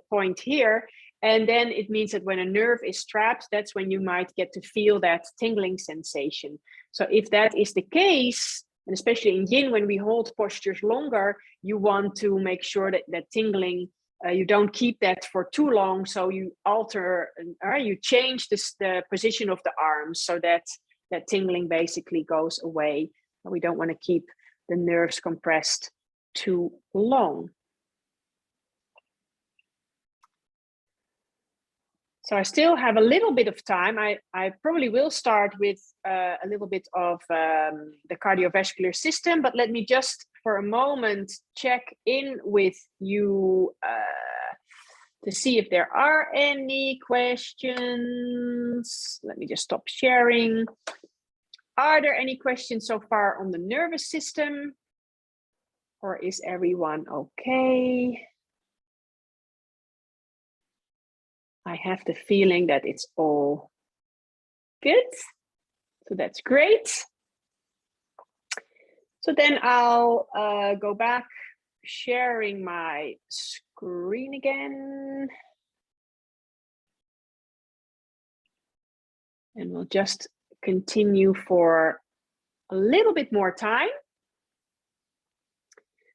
point here. And then it means that when a nerve is trapped, that's when you might get to feel that tingling sensation. So if that is the case, and especially in yin, when we hold postures longer, you want to make sure that that tingling, you don't keep that for too long. So you alter, you change the position of the arms so that that tingling basically goes away. And we don't want to keep the nerves compressed too long. So I still have a little bit of time. I probably will start with a little bit of the cardiovascular system, but let me just for a moment check in with you to see if there are any questions. Let me just stop sharing. Are there any questions so far on the nervous system? Or is everyone okay? I have the feeling that it's all good. So that's great. So then I'll go back, sharing my screen again. And we'll just continue for a little bit more time.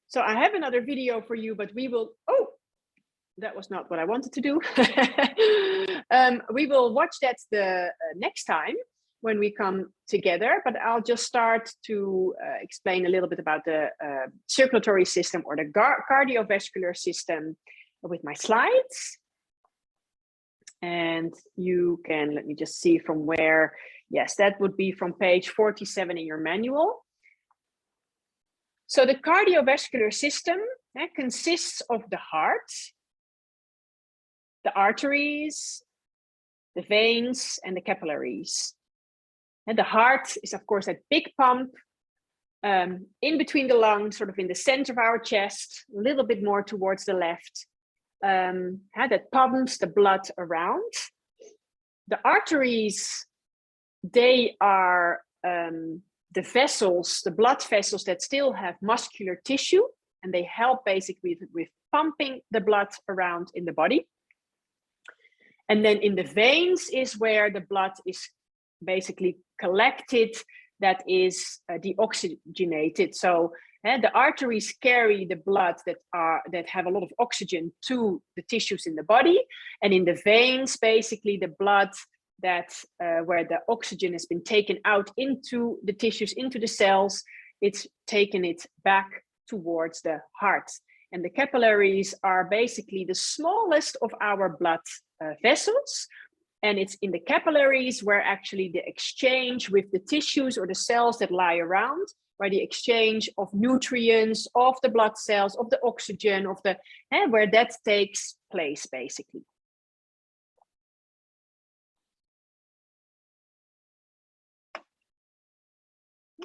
So I have another video for you, but we will, oh, that was not what I wanted to do. We will watch that the next time when we come together, but I'll just start to explain a little bit about the circulatory system or the cardiovascular system with my slides. And you can, let me just see from where, yes, that would be from page 47 in your manual. So the cardiovascular system consists of the heart, the arteries, the veins, and the capillaries. And the heart is, of course, that big pump in between the lungs, sort of in the center of our chest, a little bit more towards the left, that pumps the blood around. The arteries, they are the vessels, the blood vessels that still have muscular tissue, and they help basically with pumping the blood around in the body. And then in the veins is where the blood is basically collected, that is deoxygenated. So the arteries carry the blood that have a lot of oxygen to the tissues in the body, and in the veins, basically the blood that where the oxygen has been taken out into the tissues, into the cells, it's taken it back towards the heart. And the capillaries are basically the smallest of our blood vessels. And it's in the capillaries where actually the exchange with the tissues or the cells that lie around, where the exchange of nutrients, of the blood cells, of the oxygen, of the where that takes place, basically.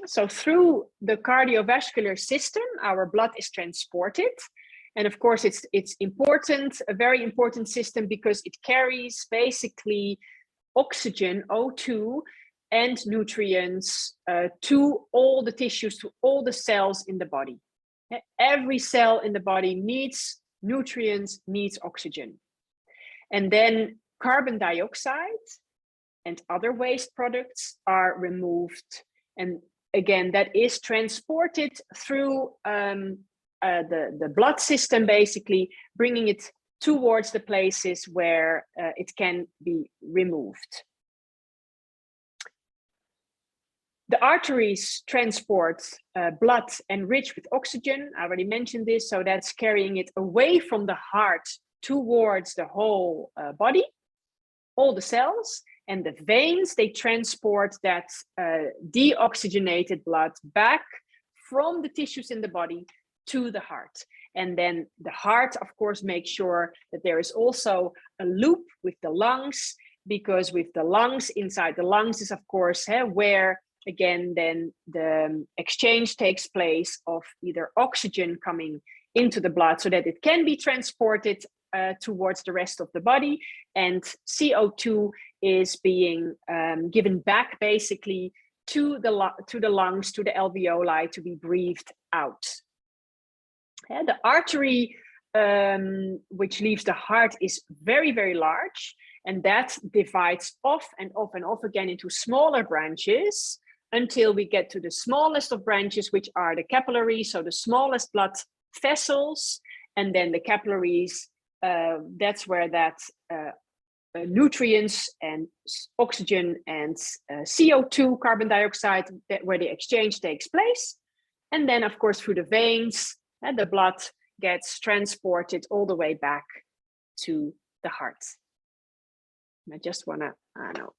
So through the cardiovascular system, our blood is transported. And of course, it's important, a very important system, because it carries basically oxygen, O2, and nutrients to all the tissues, to all the cells in the body. Every cell in the body needs nutrients, needs oxygen. And then carbon dioxide and other waste products are removed. And again, that is transported through the blood system, basically, bringing it towards the places where it can be removed. The arteries transport blood enriched with oxygen. I already mentioned this, so that's carrying it away from the heart towards the whole body, all the cells. And the veins, they transport that deoxygenated blood back from the tissues in the body to the heart. And then the heart, of course, makes sure that there is also a loop with the lungs, because with the lungs, inside the lungs is, of course, where, again, then the exchange takes place of either oxygen coming into the blood so that it can be transported towards the rest of the body, and CO2 is being given back, basically, to the lungs, to the alveoli, to be breathed out. The artery which leaves the heart is very, very large, and that divides off and off and off again into smaller branches until we get to the smallest of branches, which are the capillaries, so the smallest blood vessels. And then the capillaries, that's where that nutrients and oxygen and CO2, carbon dioxide, where the exchange takes place. And then, of course, through the veins, the blood gets transported all the way back to the heart. And I just want to, I don't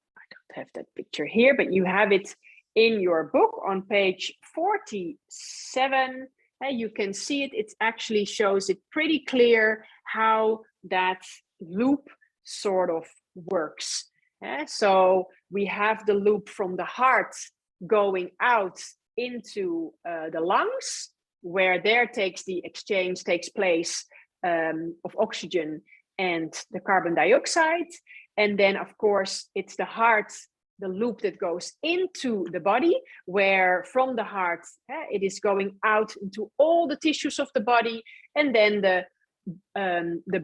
have that picture here, but you have it in your book on page 47. You can see it. It actually shows it pretty clear how that loop sort of works. So we have the loop from the heart going out into the lungs, where there the exchange takes place of oxygen and the carbon dioxide. And then, of course, it's the heart, the loop that goes into the body, where from the heart, it is going out into all the tissues of the body. And then the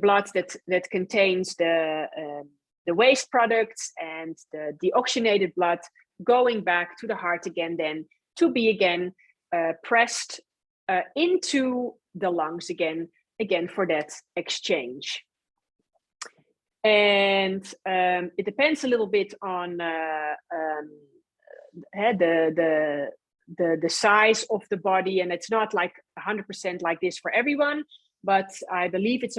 blood that contains the waste products and the deoxygenated blood going back to the heart again, then to be again pressed into the lungs again for that exchange. And it depends a little bit on the size of the body, and it's not like 100% like this for everyone, but I believe it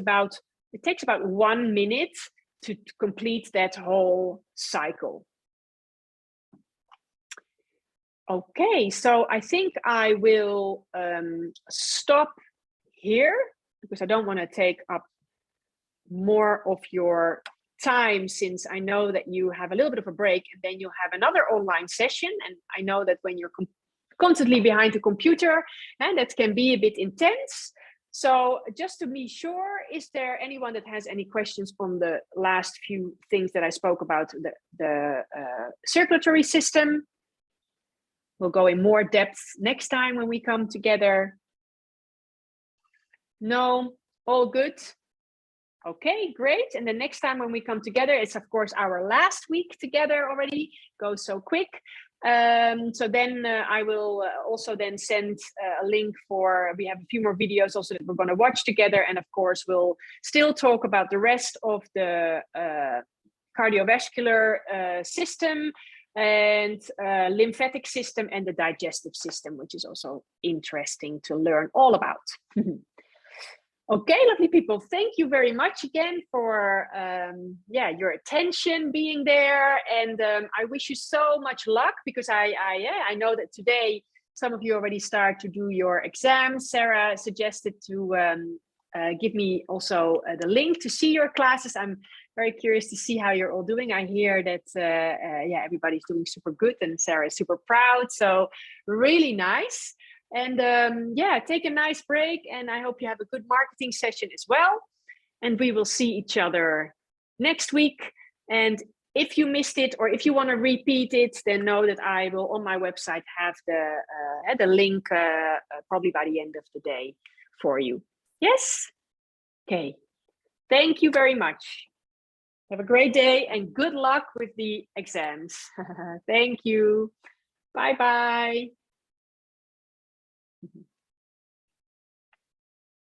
takes about 1 minute to complete that whole cycle. Okay, so I think I will stop here, because I don't want to take up more of your time, since I know that you have a little bit of a break and then you have another online session. And I know that when you're constantly behind the computer, and that can be a bit intense. So just to be sure, is there anyone that has any questions from the last few things that I spoke about, the circulatory system? We'll go in more depth next time when we come together. No, all good. Okay, great. And the next time when we come together, it's of course our last week together already. Goes so quick. So then I will also then send a link for, we have a few more videos also that we're going to watch together. And of course, we'll still talk about the rest of the cardiovascular system and lymphatic system and the digestive system, which is also interesting to learn all about. Okay, lovely people, thank you very much again for your attention being there, and I wish you so much luck, because I know that today Some of you already start to do your exams. Sarah suggested to give me also the link to see your classes. I'm very curious to see how you're all doing. I hear that yeah, everybody's doing super good and Sarah is super proud. So really nice. And yeah, take a nice break, and I hope you have a good marketing session as well. And we will see each other next week. And if you missed it, or if you want to repeat it, then know that I will on my website have the link probably by the end of the day for you. Yes? Okay. Thank you very much. Have a great day and good luck with the exams. Thank you. Bye-bye.